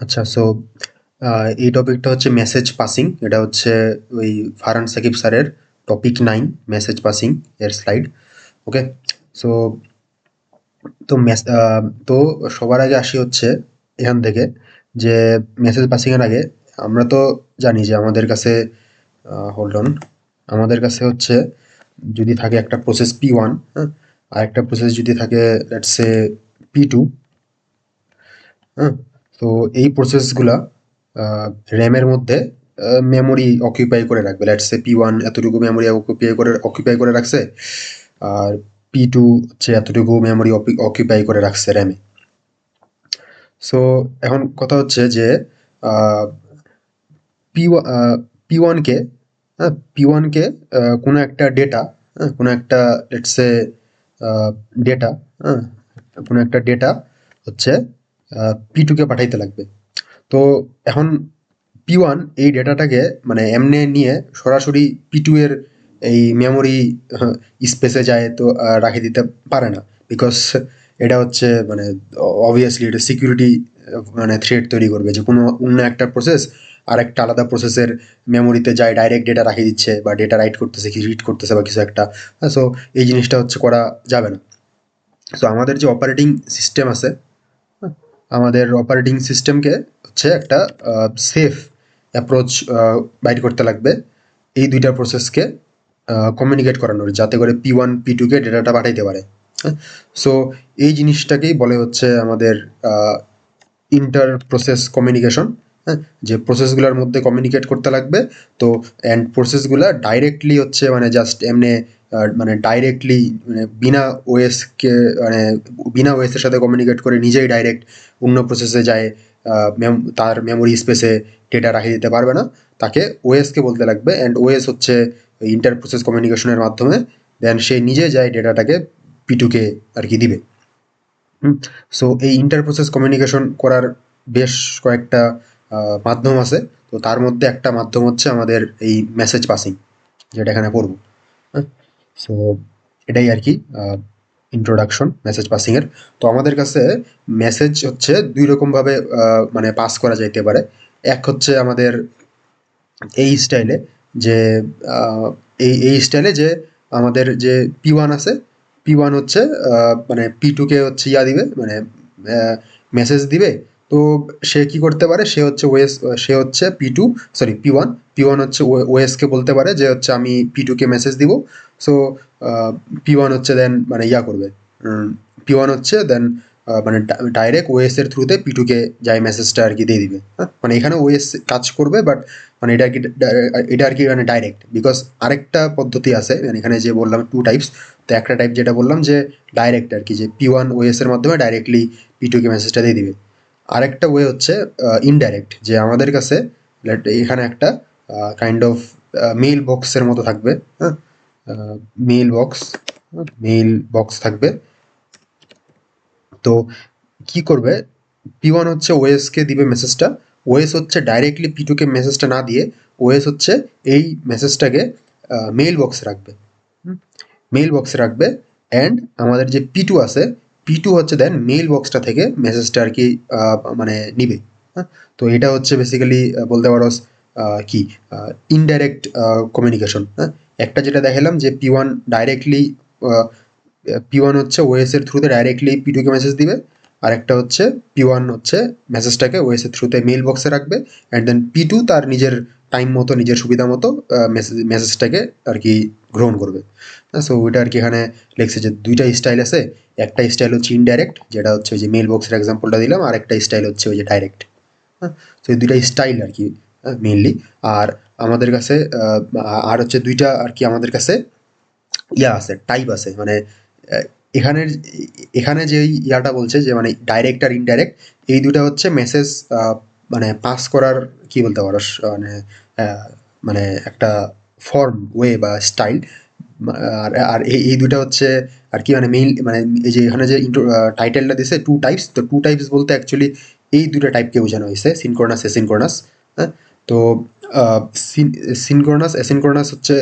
আচ্ছা, সো এই টপিকটা হচ্ছে মেসেজ পাসিং। এটা হচ্ছে ওই ফারহান সাকিব স্যারের টপিক 9 মেসেজ পাসিং এর স্লাইড। ওকে, সো তো তো সবার আগে আসি হচ্ছে এখান থেকে যে মেসেজ পাসিং এর আগে আমরা তো জানি যে আমাদের কাছে হোল্ড অন, আমাদের কাছে হচ্ছে যদি থাকে একটা প্রসেস P1, হ্যাঁ, আর একটা প্রসেস যদি থাকে লেটস সে P2, হ্যাঁ। তো এই প্রসেসগুলা র্যামের মধ্যে মেমোরি অকুপাই করে রাখবে। লেটস সে P1 এতটুকু মেমোরি অকুপাই করে রাখছে, আর P2 হচ্ছে এতটুকু মেমোরি অকুপাই করে রাখছে র্যামে। সো এখন কথা হচ্ছে যে পি পি ওয়ানকে, হ্যাঁ, পি ওয়ানকে কোনো একটা ডেটা, হ্যাঁ, কোনো একটা লেটস সে ডেটা, হ্যাঁ, কোনো একটা ডেটা হচ্ছে P2 কে পাঠাইতে লাগবে। তো এখন P1 এই ডেটাটাকে মানে এমনে নিয়ে সরাসরি P2 এর এই মেমোরি স্পেসে যায় তো রাখে দিতে পারে না, বিকজ এটা হচ্ছে মানে অবভিয়াসলি এটা সিকিউরিটি মানে থ্রেট তৈরি করবে যে কোনো অন্য একটা প্রসেস আর একটা আলাদা প্রসেসের মেমোরিতে যায় ডাইরেক্ট ডেটা রাখিয়ে দিচ্ছে বা ডেটা রাইট করতেছে কি রিড করতেছে বা কিছু একটা। সো এই জিনিসটা হচ্ছে করা যাবে না। সো আমাদের যে অপারেটিং সিস্টেম আছে, হ্যাঁ, আমাদের অপারেটিং সিস্টেমকে হচ্ছে একটা সেফ অ্যাপ্রোচ বাইর করতে লাগবে এই দুইটা প্রসেসকে কমিউনিকেট করানোর, যাতে করে P1 P2 কে ডেটাটা পাঠাইতে পারে। হ্যাঁ, সো এই জিনিসটাকেই বলে হচ্ছে আমাদের ইন্টার প্রসেস কমিউনিকেশন। হ্যাঁ, যে প্রসেসগুলোর মধ্যে কমিউনিকেট করতে লাগবে। তো অ্যান্ড প্রসেসগুলা ডাইরেক্টলি হচ্ছে মানে জাস্ট এমনি মানে ডাইরেক্টলি মানে বিনা ওএসকে মানে বিনা ওএসের সাথে কমিউনিকেট করে নিজেই ডাইরেক্ট অন্য প্রসেসে যায় তার মেমোরি স্পেসে ডেটা রাখিয়ে দিতে পারবে না। তাকে ওএসকে বলতে লাগবে, অ্যান্ড ওএস হচ্ছে ইন্টার প্রসেস কমিউনিকেশনের মাধ্যমে দেন সে নিজে যায় ডেটাটাকে P2 কে আর কি দিবে। সো এই ইন্টার প্রসেস কমিউনিকেশন করার বেশ কয়েকটা মাধ্যম আছে। তো তার মধ্যে একটা মাধ্যম হচ্ছে আমাদের এই মেসেজ পাসিং, যেটা এখানে পড়ব। হ্যাঁ, সো এটাই আর কি ইন্ট্রোডাকশন মেসেজ পাসিং এর। তো আমাদের কাছে মেসেজ হচ্ছে দুই রকম ভাবে মানে পাস করা যাইতে পারে। এক হচ্ছে আমাদের এই স্টাইলে যে এই স্টাইলে যে আমাদের যে P1 আছে, P1 হচ্ছে মানে P2 কে হচ্ছে দিবে মানে মেসেজ দিবে। তো সে কি করতে পারে, সে হচ্ছে ওএস, সে হচ্ছে P2 সরি P1 হচ্ছে ওএসকে বলতে পারে যে হচ্ছে আমি P2 কে মেসেজ দিব। সো P1 হচ্ছে দেন মানে করবে, P1 হচ্ছে দেন মানে ডাইরেক্ট ওএস এর থ্রুতে P2 কে যাই মেসেজটা আর কি দিয়ে দিবে। হ্যাঁ, মানে এখানে ওএস কাজ করবে, বাট মানে এটা আর কি মানে ডাইরেক্ট, বিকজ আরেকটা পদ্ধতি আছে মানে এখানে যে বললাম টু টাইপস। তো একটা টাইপ যেটা বললাম যে ডাইরেক্ট আর কি, যে P1 ওএস এর মাধ্যমে ডাইরেক্টলি P2 কে মেসেজটা দিয়ে দিবে। আরেকটা ওয়ে হচ্ছে ইনডাইরেক্ট, যে আমাদের কাছে এখানে একটা কাইন্ড অফ মেইল বক্সের মতো থাকবে। হ্যাঁ, মেইল বক্স, মেইল বক্স থাকবে। তো কি করবে, P1 হচ্ছে ওএসকে দিবে মেসেজটা। ওএস হচ্ছে ডাইরেক্টলি P2 কে মেসেজটা না দিয়ে ওএস হচ্ছে এই মেসেজটাকে মেইল বক্সে রাখবে। মেইল বক্সে রাখবে, অ্যান্ড আমাদের যে P2 আছে, P2 হচ্ছে দেন মেইল বক্সটা থেকে মেসেজটা আর কি মানে নিবে। হ্যাঁ, তো এটা হচ্ছে বেসিক্যালি বলতে পারো কি ইনডাইরেক্ট কমিউনিকেশন। হ্যাঁ, একটা যেটা দেখালাম যে P1 ডাইরেক্টলি P1 হচ্ছে ওএস এর থ্রুতে ডাইরেক্টলি P2 কে মেসেজ দিবে। আর একটা হচ্ছে P1 হচ্ছে মেসেজটাকে ওএস এর থ্রুতে মেইল বক্সে রাখবে, অ্যান্ড দেন P2 তার নিজের টাইম মতো নিজের সুবিধা মতো মেসেজটাকে আর কি গ্রহণ করবে। সো ওইটা আর কি এখানে লেখছে যে দুইটা স্টাইল আছে। একটা স্টাইল হচ্ছে ইনডাইরেক্ট, যেটা হচ্ছে ওই যে মেইল বক্সের এক্সাম্পলটা দিলাম, আর একটা স্টাইল হচ্ছে ওই যে ডাইরেক্ট। হ্যাঁ, তো এই দুইটা স্টাইল আর কি মেইনলি। আর আমাদের কাছে আর হচ্ছে দুইটা আর কি আমাদের কাছে আছে, টাইপ আছে। মানে আহ, এখানের এখানে যে ইয়াটা বলছে যে মানে ডাইরেক্ট আর ইনডাইরেক্ট, এই দুটা হচ্ছে মেসেজ মানে পাস করার কি বলতে পারো মানে আহ, মানে একটা ফর্ম ওয়ে বা স্টাইল। আর এই দুটা হচ্ছে আর কি মানে মেইন মানে এই যে এখানে যে টাইটেলটা দিছে টু টাইপস, তো টু টাইপস বলতে অ্যাকচুয়ালি এই দুটো টাইপকে বোঝানো হয়েছে, সিনক্রোনাস এসিনক্রোনাস। হ্যাঁ, তো সিনক্রোনাস অ্যাসিনক্রোনাস হচ্ছে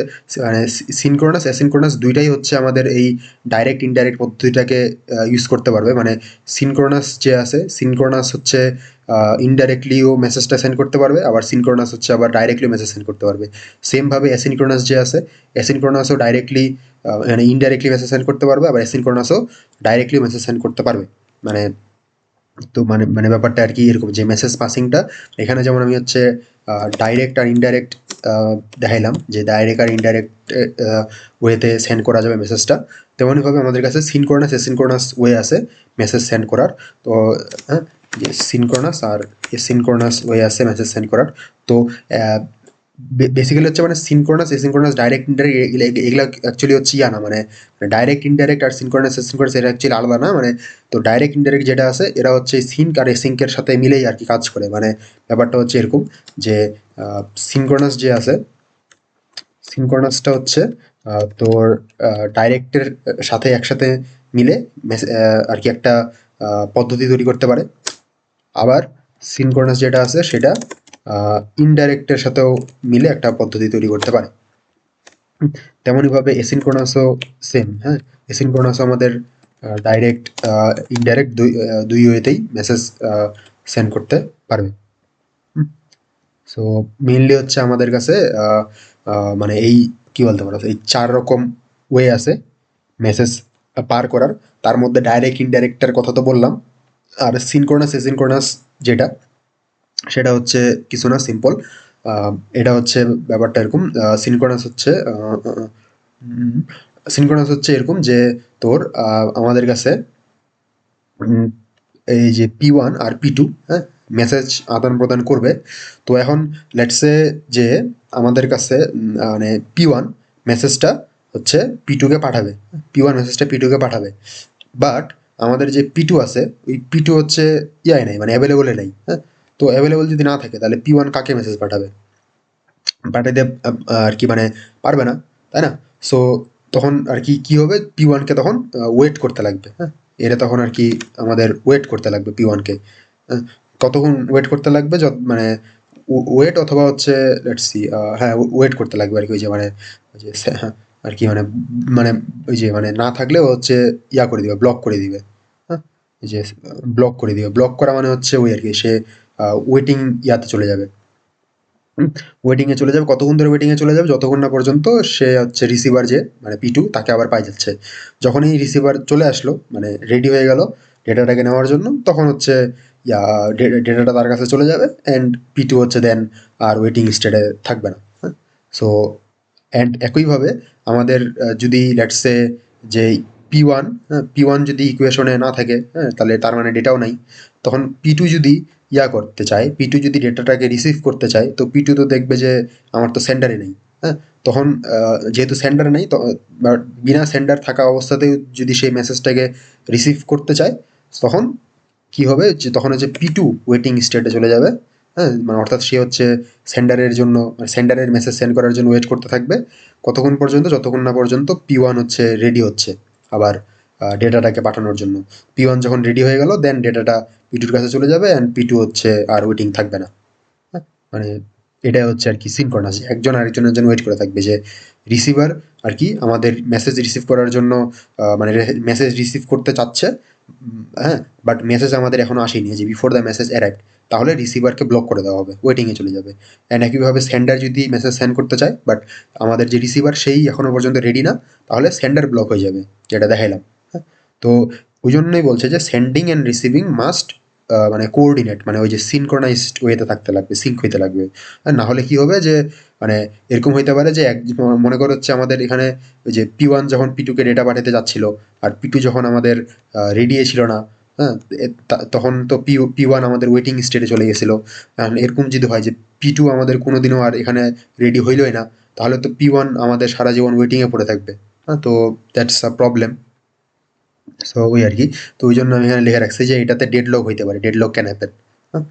মানে সিনক্রোনাস অ্যাসিনক্রোনাস দুইটাই হচ্ছে আমাদের এই ডাইরেক্ট ইনডাইরেক্ট পদ্ধতিটাকে ইউজ করতে পারবে। মানে সিনক্রোনাস যে আছে, সিনক্রোনাস হচ্ছে ইনডাইরেক্টলিও মেসেজটা সেন্ড করতে পারবে, আবার সিনক্রোনাস হচ্ছে আবার ডাইরেক্টলি মেসেজ সেন্ড করতে পারবে। সেমভাবে অ্যাসিনক্রোনাস যে আছে, অ্যাসিনক্রোনাসও ডাইরেক্টলি মানে ইনডাইরেক্টলি মেসেজ সেন্ড করতে পারবে, আবার অ্যাসিনক্রোনাসও ডাইরেক্টলি মেসেজ সেন্ড করতে পারবে। মানে তো মানে মানে ব্যাপারটা আর কি এরকম যে মেসেজ পাসিংটা এখানে যেমন আমি হচ্ছে ডাইরেক্ট আর ইনডাইরেক্ট দেখাইলাম যে ডাইরেক্ট আর ইনডাইরেক্ট ওয়েতে সেন্ড করা যাবে মেসেজটা, তেমনইভাবে আমাদের কাছে সিনক্রোনাস অ্যাসিনক্রোনাস ওয়ে আছে মেসেজ সেন্ড করার। তো হ্যাঁ, যে সিনক্রোনাস আর এসিনক্রোনাস ওয়ে আছে মেসেজ সেন্ড করার। তো বেসিক্যালি হচ্ছে মানে সিনক্রোনাস এসিনক্রোনাস ডাইরেক্ট ইনডাইরেক্ট এগুলা অ্যাকচুয়ালি হচ্ছে ইয়া না, মানে ডাইরেক্ট ইনডাইরেক্ট আর সিনক্রোনাস এসিনক্রোনাস এটা অ্যাকচুয়ালি আলাদা না। মানে তো ডাইরেক্ট ইনডাইরেক্ট যেটা আছে এরা হচ্ছে সিঙ্ক আর এসিঙ্কের সাথে মিলেই আর কি কাজ করে। মানে ব্যাপারটা হচ্ছে এরকম যে সিনক্রোনাস যে আছে, সিনক্রোনাসটা হচ্ছে তোর ডাইরেক্টের সাথে একসাথে মিলে আর কি একটা পদ্ধতি তৈরি করতে পারে। আবার সিনক্রোনাস যেটা আছে সেটা ইনডাইরেক্টের সাথেও মিলে একটা পদ্ধতি তৈরি করতে পারে। তেমনইভাবে এসিনক্রোনাসও সেম। হ্যাঁ, এসিনক্রোনাসও আমাদের ডাইরেক্ট ইনডাইরেক্ট দুই ওয়েতেই মেসেজ সেন্ড করতে পারবে। সো মেইনলি হচ্ছে আমাদের কাছে মানে এই কি বলতে পারো এই 4 রকম ওয়ে আছে মেসেজ পার করার। তার মধ্যে ডাইরেক্ট ইনডাইরেক্টের কথা তো বললাম, আর সিনক্রোনাস এসিনক্রোনাস যেটা সেটা হচ্ছে কিছু না, সিম্পল। এটা হচ্ছে ব্যাপারটা এরকম, সিনক্রোনাস হচ্ছে সিনক্রোনাস হচ্ছে এরকম যে তোর আমাদের কাছে এই যে P1 আর P2, হ্যাঁ, মেসেজ আদান প্রদান করবে। তো এখন লেটস সে যে আমাদের কাছে মানে P1 মেসেজটা হচ্ছে P2 কে পাঠাবে, P1 মেসেজটা P2 কে পাঠাবে। বাট আমাদের যে P2 আছে ওই P2 হচ্ছে ইয়াই নাই, মানে অ্যাভেলেবলে নাই। হ্যাঁ, তো অ্যাভেলেবল যদি না থাকে তাহলে P1 কাকে মেসেজ পাঠাবে? পাঠাইতে আর কি মানে পারবে না, তাই না? সো তখন আর কি কি হবে, P1 কে তখন ওয়েট করতে লাগবে। হ্যাঁ, এটা তখন আর কি আমাদের ওয়েট করতে লাগবে P1 কে। কতক্ষণ ওয়েট করতে লাগবে? মানে ওয়েট অথবা হচ্ছে লেটস সি, হ্যাঁ, ওয়েট করতে লাগবে আর কি। ওই যে মানে ওই যে হ্যাঁ, আর কি মানে মানে ওই যে মানে না থাকলে ও হচ্ছে ইয়া করে দিবে, ব্লক করে দিবে। হ্যাঁ, এই যে ব্লক করে দিবে। ব্লক করা মানে হচ্ছে ওই আর কি সে ওয়েটিং ইয়াতে চলে যাবে, ওয়েটিং এ চলে যাবে। কতক্ষণ ধরে ওয়েটিং এ চলে যাবে? যতক্ষণ না পর্যন্ত সে হচ্ছে রিসিভার যে মানে P2 তাকে আবার পাই যাচ্ছে। যখনই রিসিভার চলে আসলো মানে রেডি হয়ে গেল ডেটাটাকে নেওয়ার জন্য, তখন হচ্ছে ইয়া ডেটাটা তার কাছে চলে যাবে অ্যান্ড P2 হচ্ছে দেন আর ওয়েটিং স্টেটে থাকবে না। হ্যাঁ, সো অ্যান্ড একইভাবে আমাদের যদি লেটস সে যে P1, হ্যাঁ, P1 যদি ইকুয়েশনে না থাকে, হ্যাঁ, তাহলে তার মানে ডেটাও নাই। তখন P2 যদি ইয়া করতে চায়, P2 যদি ডেটাটাকে রিসিভ করতে চায়, তো P2 তো দেখবে যে আমার তো সেন্ডারে নেই। হ্যাঁ, তখন যেহেতু সেন্ডার নেই তো বিনা সেন্ডার থাকা অবস্থাতেও যদি সেই মেসেজটাকে রিসিভ করতে চায়, তখন কি হবে যে তখন হচ্ছে P2 ওয়েটিং স্টেটে চলে যাবে। হ্যাঁ, মানে অর্থাৎ সে হচ্ছে সেন্ডারের জন্য মানে সেন্ডারের মেসেজ সেন্ড করার জন্য ওয়েট করতে থাকবে। কতক্ষণ পর্যন্ত? যতক্ষণ না পর্যন্ত P1 হচ্ছে রেডি হচ্ছে আবার ডেটাটাকে পাঠানোর জন্য। P1 যখন রেডি হয়ে গেল দেন ডেটাটা P2 এর কাছে চলে যাবে অ্যান্ড P2 হচ্ছে আর ওয়েটিং থাকবে না। হ্যাঁ, মানে এটাই হচ্ছে আর কি সিনক্রোনাস। একজন আরেকজনের জন্য ওয়েট করে থাকবে যে রিসিভার আর কি আমাদের মেসেজ রিসিভ করার জন্য মানে মেসেজ রিসিভ করতে চাচ্ছে। হ্যাঁ, বাট মেসেজ আমাদের এখনো আসেনি, যে বিফোর দ্য মেসেজ অ্যারাইভড, তাহলে রিসিভারকে ব্লক করে দেওয়া হবে, ওয়েটিংয়ে চলে যাবে। অ্যান্ড একইভাবে সেন্ডার যদি মেসেজ সেন্ড করতে চায় বাট আমাদের যে রিসিভার সেই এখনো পর্যন্ত রেডি না, তাহলে সেন্ডার ব্লক হয়ে যাবে, যেটা দেখাইলাম। হ্যাঁ, তো ওই জন্যই বলছে যে সেন্ডিং অ্যান্ড রিসিভিং মাস্ট মানে কোঅর্ডিনেট, মানে ওই যে সিনক্রোনাইজড ওয়েতে থাকতে লাগবে, সিঙ্ক হইতে লাগবে। আর না হলে কি হবে যে মানে এরকম হইতে পারে যে মনে করো হচ্ছে আমাদের এখানে ওই যে P1 যখন P2 কে ডেটা পাঠাতে যাচ্ছিল আর P2 যখন আমাদের রেডি ছিল না, হ্যাঁ, তখন তো P1 আমাদের ওয়েটিং স্টেটে চলে গেছিল। এরকম যদি হয় যে P2 আমাদের কোনোদিনও আর এখানে রেডি হইলই না, তাহলে তো P1 আমাদের সারা জীবন ওয়েটিংয়ে পড়ে থাকবে। হ্যাঁ, তো দ্যাটস আ প্রবলেম। সো ওই আর কি। তো ওই জন্য আমি এখানে লিখে রাখছি যে এটাতে ডেডলক হইতে পারে, ডেডলক ক্যান হ্যাপেন। হ্যাঁ,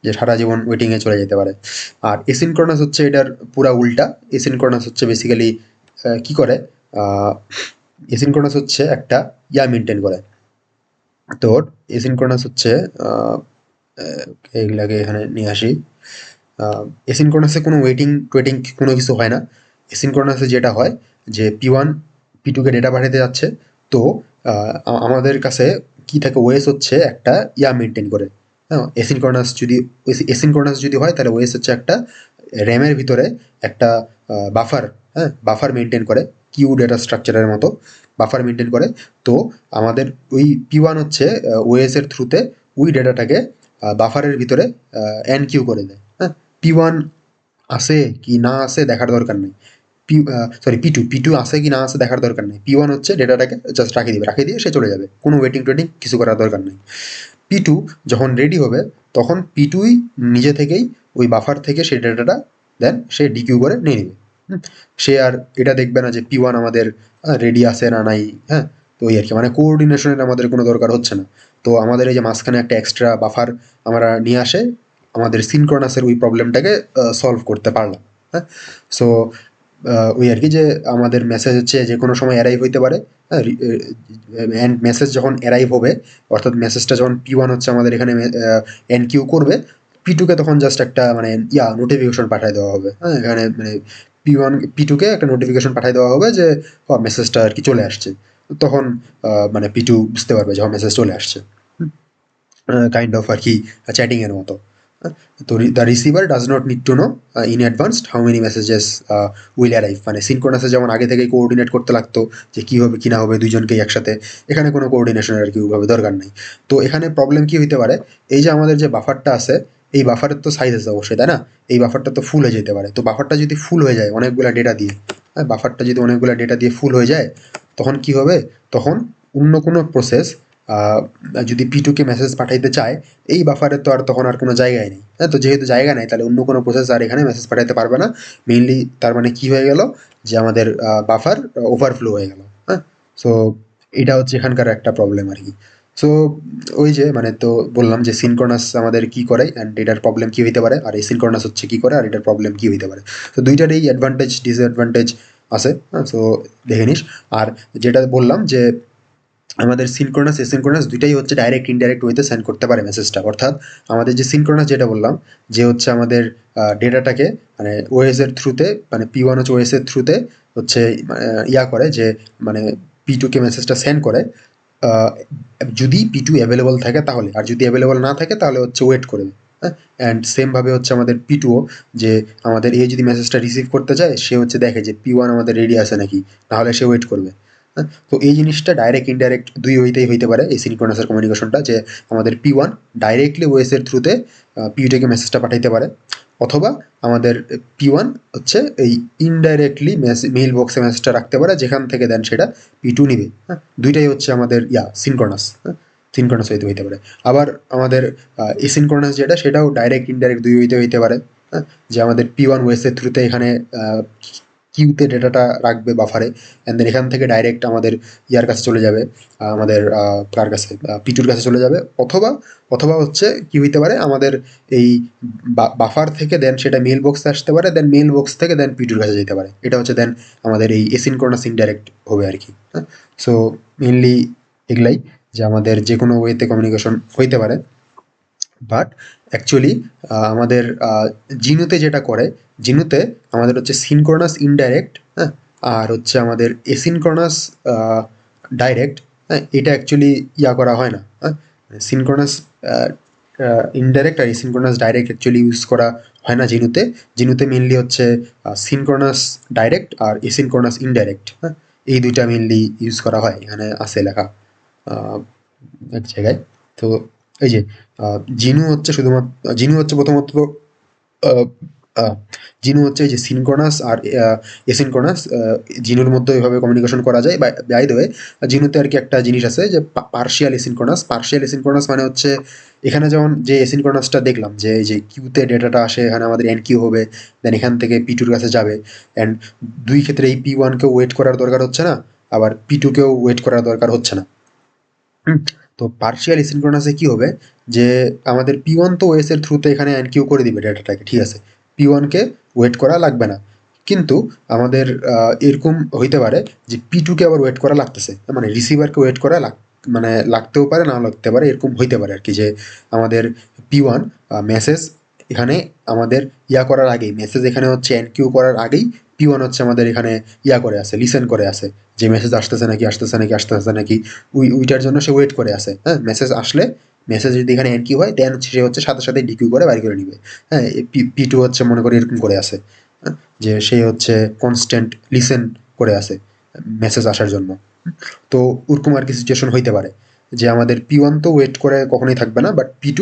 যে সারা জীবন ওয়েটিংয়ে চলে যেতে পারে। আর এসিনক্রোনাস হচ্ছে এটার পুরা উল্টা। এসিনক্রোনাস হচ্ছে বেসিক্যালি কি করে, এসিনক্রোনাস হচ্ছে একটা ইয়া মেনটেন করে। তোর এসিনক্রোনাস হচ্ছে এগুলাকে এখানে নিয়ে আসি। এসিনক্রোনাসে কোনো ওয়েটিং টোয়েটিং কোনো কিছু হয় না। এসিনক্রোনাসে যেটা হয় যে P1 P2 কে ডেটা পাঠাতে যাচ্ছে, তো আমাদের কাছে কি থাকে, ওএস হচ্ছে একটা মেনটেন করে। হ্যাঁ, এসিনক্রোনাস যদি হয় তাহলে ওএস হচ্ছে একটা র্যামের ভিতরে একটা বাফার, হ্যাঁ, বাফার মেনটেন করে, কিউ ডেটা স্ট্রাকচারের মতো বাফার মেনটেন করে। তো আমাদের ওই P1 হচ্ছে ওএস এর থ্রুতে ওই ডেটাটাকে বাফারের ভিতরে এনকিউ করে দেয়। হ্যাঁ, P1 আসে কি না আসে দেখার দরকার নেই। P2 আসে কি না আসে দেখার দরকার নেই। P1 হচ্ছে ডেটাটাকে জাস্ট রাখি দিয়ে সে চলে যাবে, কোনো ওয়েটিং টোয়েটিং কিছু করার দরকার নেই। P2 যখন রেডি হবে তখন P2ই নিজে থেকেই ওই বাফার থেকে সেই ডেটাটা দেন সে ডিকিউ করে নিয়ে নেবে। সে আর এটা দেখবে না যে P1 আমাদের রেডি আছে না নাই। হ্যাঁ, তো ওই আর কি, মানে কোঅর্ডিনেশনের আমাদের কোনো দরকার হচ্ছে না। তো আমাদের এই যে মাঝখানে একটা এক্সট্রা বাফার আমরা নিয়ে আসে আমাদের সিনক্রোনাসের ওই প্রবলেমটাকে সলভ করতে পারলাম। হ্যাঁ, সো ওই আর কি, যে আমাদের মেসেজ হচ্ছে যে কোনো সময় অ্যারাইভ হইতে পারে। হ্যাঁ, অ্যান্ড মেসেজ যখন অ্যারাইভ হবে, অর্থাৎ মেসেজটা যখন P1 হচ্ছে আমাদের এখানে এনকিউ করবে, P2 কে তখন জাস্ট একটা মানে নোটিফিকেশন পাঠিয়ে দেওয়া হবে। হ্যাঁ, এখানে মানে P2 কে একটা নোটিফিকেশন পাঠিয়ে দেওয়া হবে যে মেসেজটা আর কি চলে আসছে। তখন মানে P2 বুঝতে পারবে যখন মেসেজ চলে আসছে। কাইন্ড অফ আর কি চ্যাটিং এর মতো। তো the receiver does not need to know in advanced how many messages will arrive. মানে সিনক্রোনাসে যেমন আগে থেকেই কোঅর্ডিনেট করতে লাগতো যে কী হবে কি না হবে দুইজনকেই একসাথে, এখানে কোনো কোঅর্ডিনেশনের আর কি ওইভাবে দরকার নেই। তো এখানে প্রবলেম কি হইতে পারে, এই যে আমাদের যে বাফারটা আছে, এই বাফারের তো সাইজ আছে অবশ্যই, তাই না? এই বাফারটা তো ফুল হয়ে যেতে পারে। তো বাফারটা যদি ফুল হয়ে যায় অনেকগুলা ডেটা দিয়ে, হ্যাঁ, বাফারটা যদি অনেকগুলা ডেটা দিয়ে ফুল হয়ে যায়, তখন কি হবে, তখন অন্য কোনো প্রসেস যদি P2 কে মেসেজ পাঠাইতে চায়, এই বাফারে তো আর তখন আর কোনো জায়গায় নেই। হ্যাঁ, তো যেহেতু জায়গা নেই তাহলে অন্য কোনো প্রসেস আর এখানে মেসেজ পাঠাইতে পারবে না। মেইনলি তার মানে কি হয়ে গেল, যে আমাদের বাফার ওভারফ্লো হয়ে গেল। হ্যাঁ, সো এটা হচ্ছে এখানকার একটা প্রবলেম আর কি। সো ওই যে মানে তো বললাম যে সিনক্রোনাস আমাদের কি করে অ্যান্ড এটার প্রবলেম কি হইতে পারে, আর এসিনক্রোনাস হচ্ছে কি করে আর এটার প্রবলেম কি হইতে পারে। তো দুইটারই অ্যাডভান্টেজ ডিসঅ্যাডভান্টেজ আছে। হ্যাঁ, সো দেখে নিস। আর যেটা বললাম যে আমাদের সিনক্রোনাস এসিনক্রোনাস দুইটাই হচ্ছে ডাইরেক্ট ইনডাইরেক্ট ওয়েতে সেন্ড করতে পারে মেসেজটা। অর্থাৎ আমাদের যে সিনক্রোনাস যেটা বললাম, যে হচ্ছে আমাদের ডেটাটাকে মানে ওএস এর থ্রুতে, মানে P1 হচ্ছে ওএস এর থ্রুতে হচ্ছে করে যে মানে P2 কে মেসেজটা সেন্ড করে আহ, যদি P2 অ্যাভেলেবল থাকে তাহলে, আর যদি অ্যাভেলেবল না থাকে তাহলে হচ্ছে ওয়েট করবে। হ্যাঁ, অ্যান্ড সেম ভাবে হচ্ছে আমাদের P2ও, যে আমাদের এই যদি মেসেজটা রিসিভ করতে চায় সে হচ্ছে দেখে যে P1 আমাদের রেডি আছে নাকি, নাহলে সে ওয়েট করবে। হ্যাঁ, তো এই জিনিসটা ডাইরেক্ট ইনডাইরেক্ট দুই ওয়েতেই হইতে পারে এই সিনক্রোনাসের কমিউনিকেশনটা, যে আমাদের P1 ডাইরেক্টলি ওএস এর থ্রুতে P2 কে মেসেজটা পাঠাইতে পারে, অথবা আমাদের P1 হচ্ছে এই ইনডাইরেক্টলি মেইল বক্সে মেসেজটা রাখতে পারে, যেখান থেকে দেন সেটা P2 নিবে। হ্যাঁ, দুইটাই হচ্ছে আমাদের সিনক্রোনাস। হ্যাঁ, সিনক্রোনাস হইতে পারে। আবার আমাদের এসিনক্রোনাস যেটা, সেটাও ডাইরেক্ট ইনডাইরেক্ট দুই হইতে পারে। হ্যাঁ, যে আমাদের P1 ওএস এর থ্রুতে এখানে কিউতে ডেটাটা রাখবে বাফারে, অ্যান্ড দেন এখান থেকে ডাইরেক্ট আমাদের কাছে চলে যাবে, আমাদের কার কাছে, P2 কাছে চলে যাবে। অথবা অথবা হচ্ছে কি হইতে পারে, আমাদের এই বাফার থেকে দেন সেটা মেইল বক্সে আসতে পারে, দেন মেইল বক্স থেকে দেন P2 কাছে যেতে পারে। এটা হচ্ছে দেন আমাদের এই এসিনক্রোনাস ইনডাইরেক্ট হবে আর কি। হ্যাঁ, সো মেইনলি এগুলাই, যে আমাদের যে কোনো ওয়েতে কমিউনিকেশন হইতে পারে। বাট অ্যাকচুয়ালি আমাদের জিনুতে যেটা করে, জিনুতে আমাদের হচ্ছে সিনক্রোনাস ইনডাইরেক্ট, হ্যাঁ, আর হচ্ছে আমাদের এসিনক্রোনাস ডাইরেক্ট। হ্যাঁ, এটা অ্যাকচুয়ালি করা হয় না। হ্যাঁ, সিনক্রোনাস ইনডাইরেক্ট আর এসিনক্রোনাস ডাইরেক্ট অ্যাকচুয়ালি ইউজ করা হয় না জিনুতে। জিনুতে মেনলি হচ্ছে সিনক্রোনাস ডাইরেক্ট আর এসিনক্রোনাস ইনডাইরেক্ট। হ্যাঁ, এই দুইটা মেনলি ইউজ করা হয়, এখানে আছে লেখা এক জায়গায়। তো এই যে জিনু হচ্ছে প্রথমত আহ, আহ, জিনু হচ্ছে এই যে সিনক্রোনাস আর এসিনক্রোনাস, জিনুর মধ্যে এভাবে কমিউনিকেশন করা যায়। বাই দ্য ওয়ে, জিনুতে আর কি একটা জিনিস আছে যে পার্শিয়াল এসিনক্রোনাস। পার্শিয়াল এসিনক্রোনাস মানে হচ্ছে এখানে যেমন যে এসিনক্রোনাসটা দেখলাম, যে এই যে কিউতে ডেটাটা আসে, এখানে আমাদের এনকিউ হবে, দেন এখান থেকে P2 কাছে যাবে, অ্যান্ড দুই ক্ষেত্রে এই P1 কেও ওয়েট করার দরকার হচ্ছে না, আবার P2 কেও ওয়েট করার দরকার হচ্ছে না। হুম, তো পার্শিয়াল এসিনক্রোনাসে কি হবে, যে আমাদের P1 তো ওএস এর থ্রুতে এখানে এনকিউ করে দিবে ডেটাটাকে, ঠিক আছে, P1 কে ওয়েট করা লাগবে না। কিন্তু আমাদের এরকম হইতে পারে যে P2 কে আবার ওয়েট করা লাগতেছে, মানে রিসিভারকে ওয়েট করা মানে লাগতেও পারে, না লাগতে পারে, এরকম হইতে পারে আর কি, যে আমাদের P1 মেসেজ এখানে আমাদের করার আগেই মেসেজ এখানে হচ্ছে এনকিউ করার আগেই P1 হচ্ছে আমাদের এখানে করে আছে, লিসেন করে আছে যে মেসেজ আসতেছে নাকি আসতেছে নাকি আসতেছে নাকি, ওইটার জন্য সে ওয়েট করে আছে। হ্যাঁ, মেসেজ আসলে মেসেজ যদি এখানে এনকিউ হয় দেন হচ্ছে সে হচ্ছে সাথে সাথে ডিকিউ করে বাইর করে নিবে। হ্যাঁ, P2 হচ্ছে মনে করি এরকম করে আছে, হ্যাঁ, যে সে হচ্ছে কনস্ট্যান্ট লিসেন করে আছে মেসেজ আসার জন্য। তো ওরকম আর কি সিচুয়েশন হইতে পারে যে আমাদের P1 তো ওয়েট করে কখনোই থাকবে না, বাট P2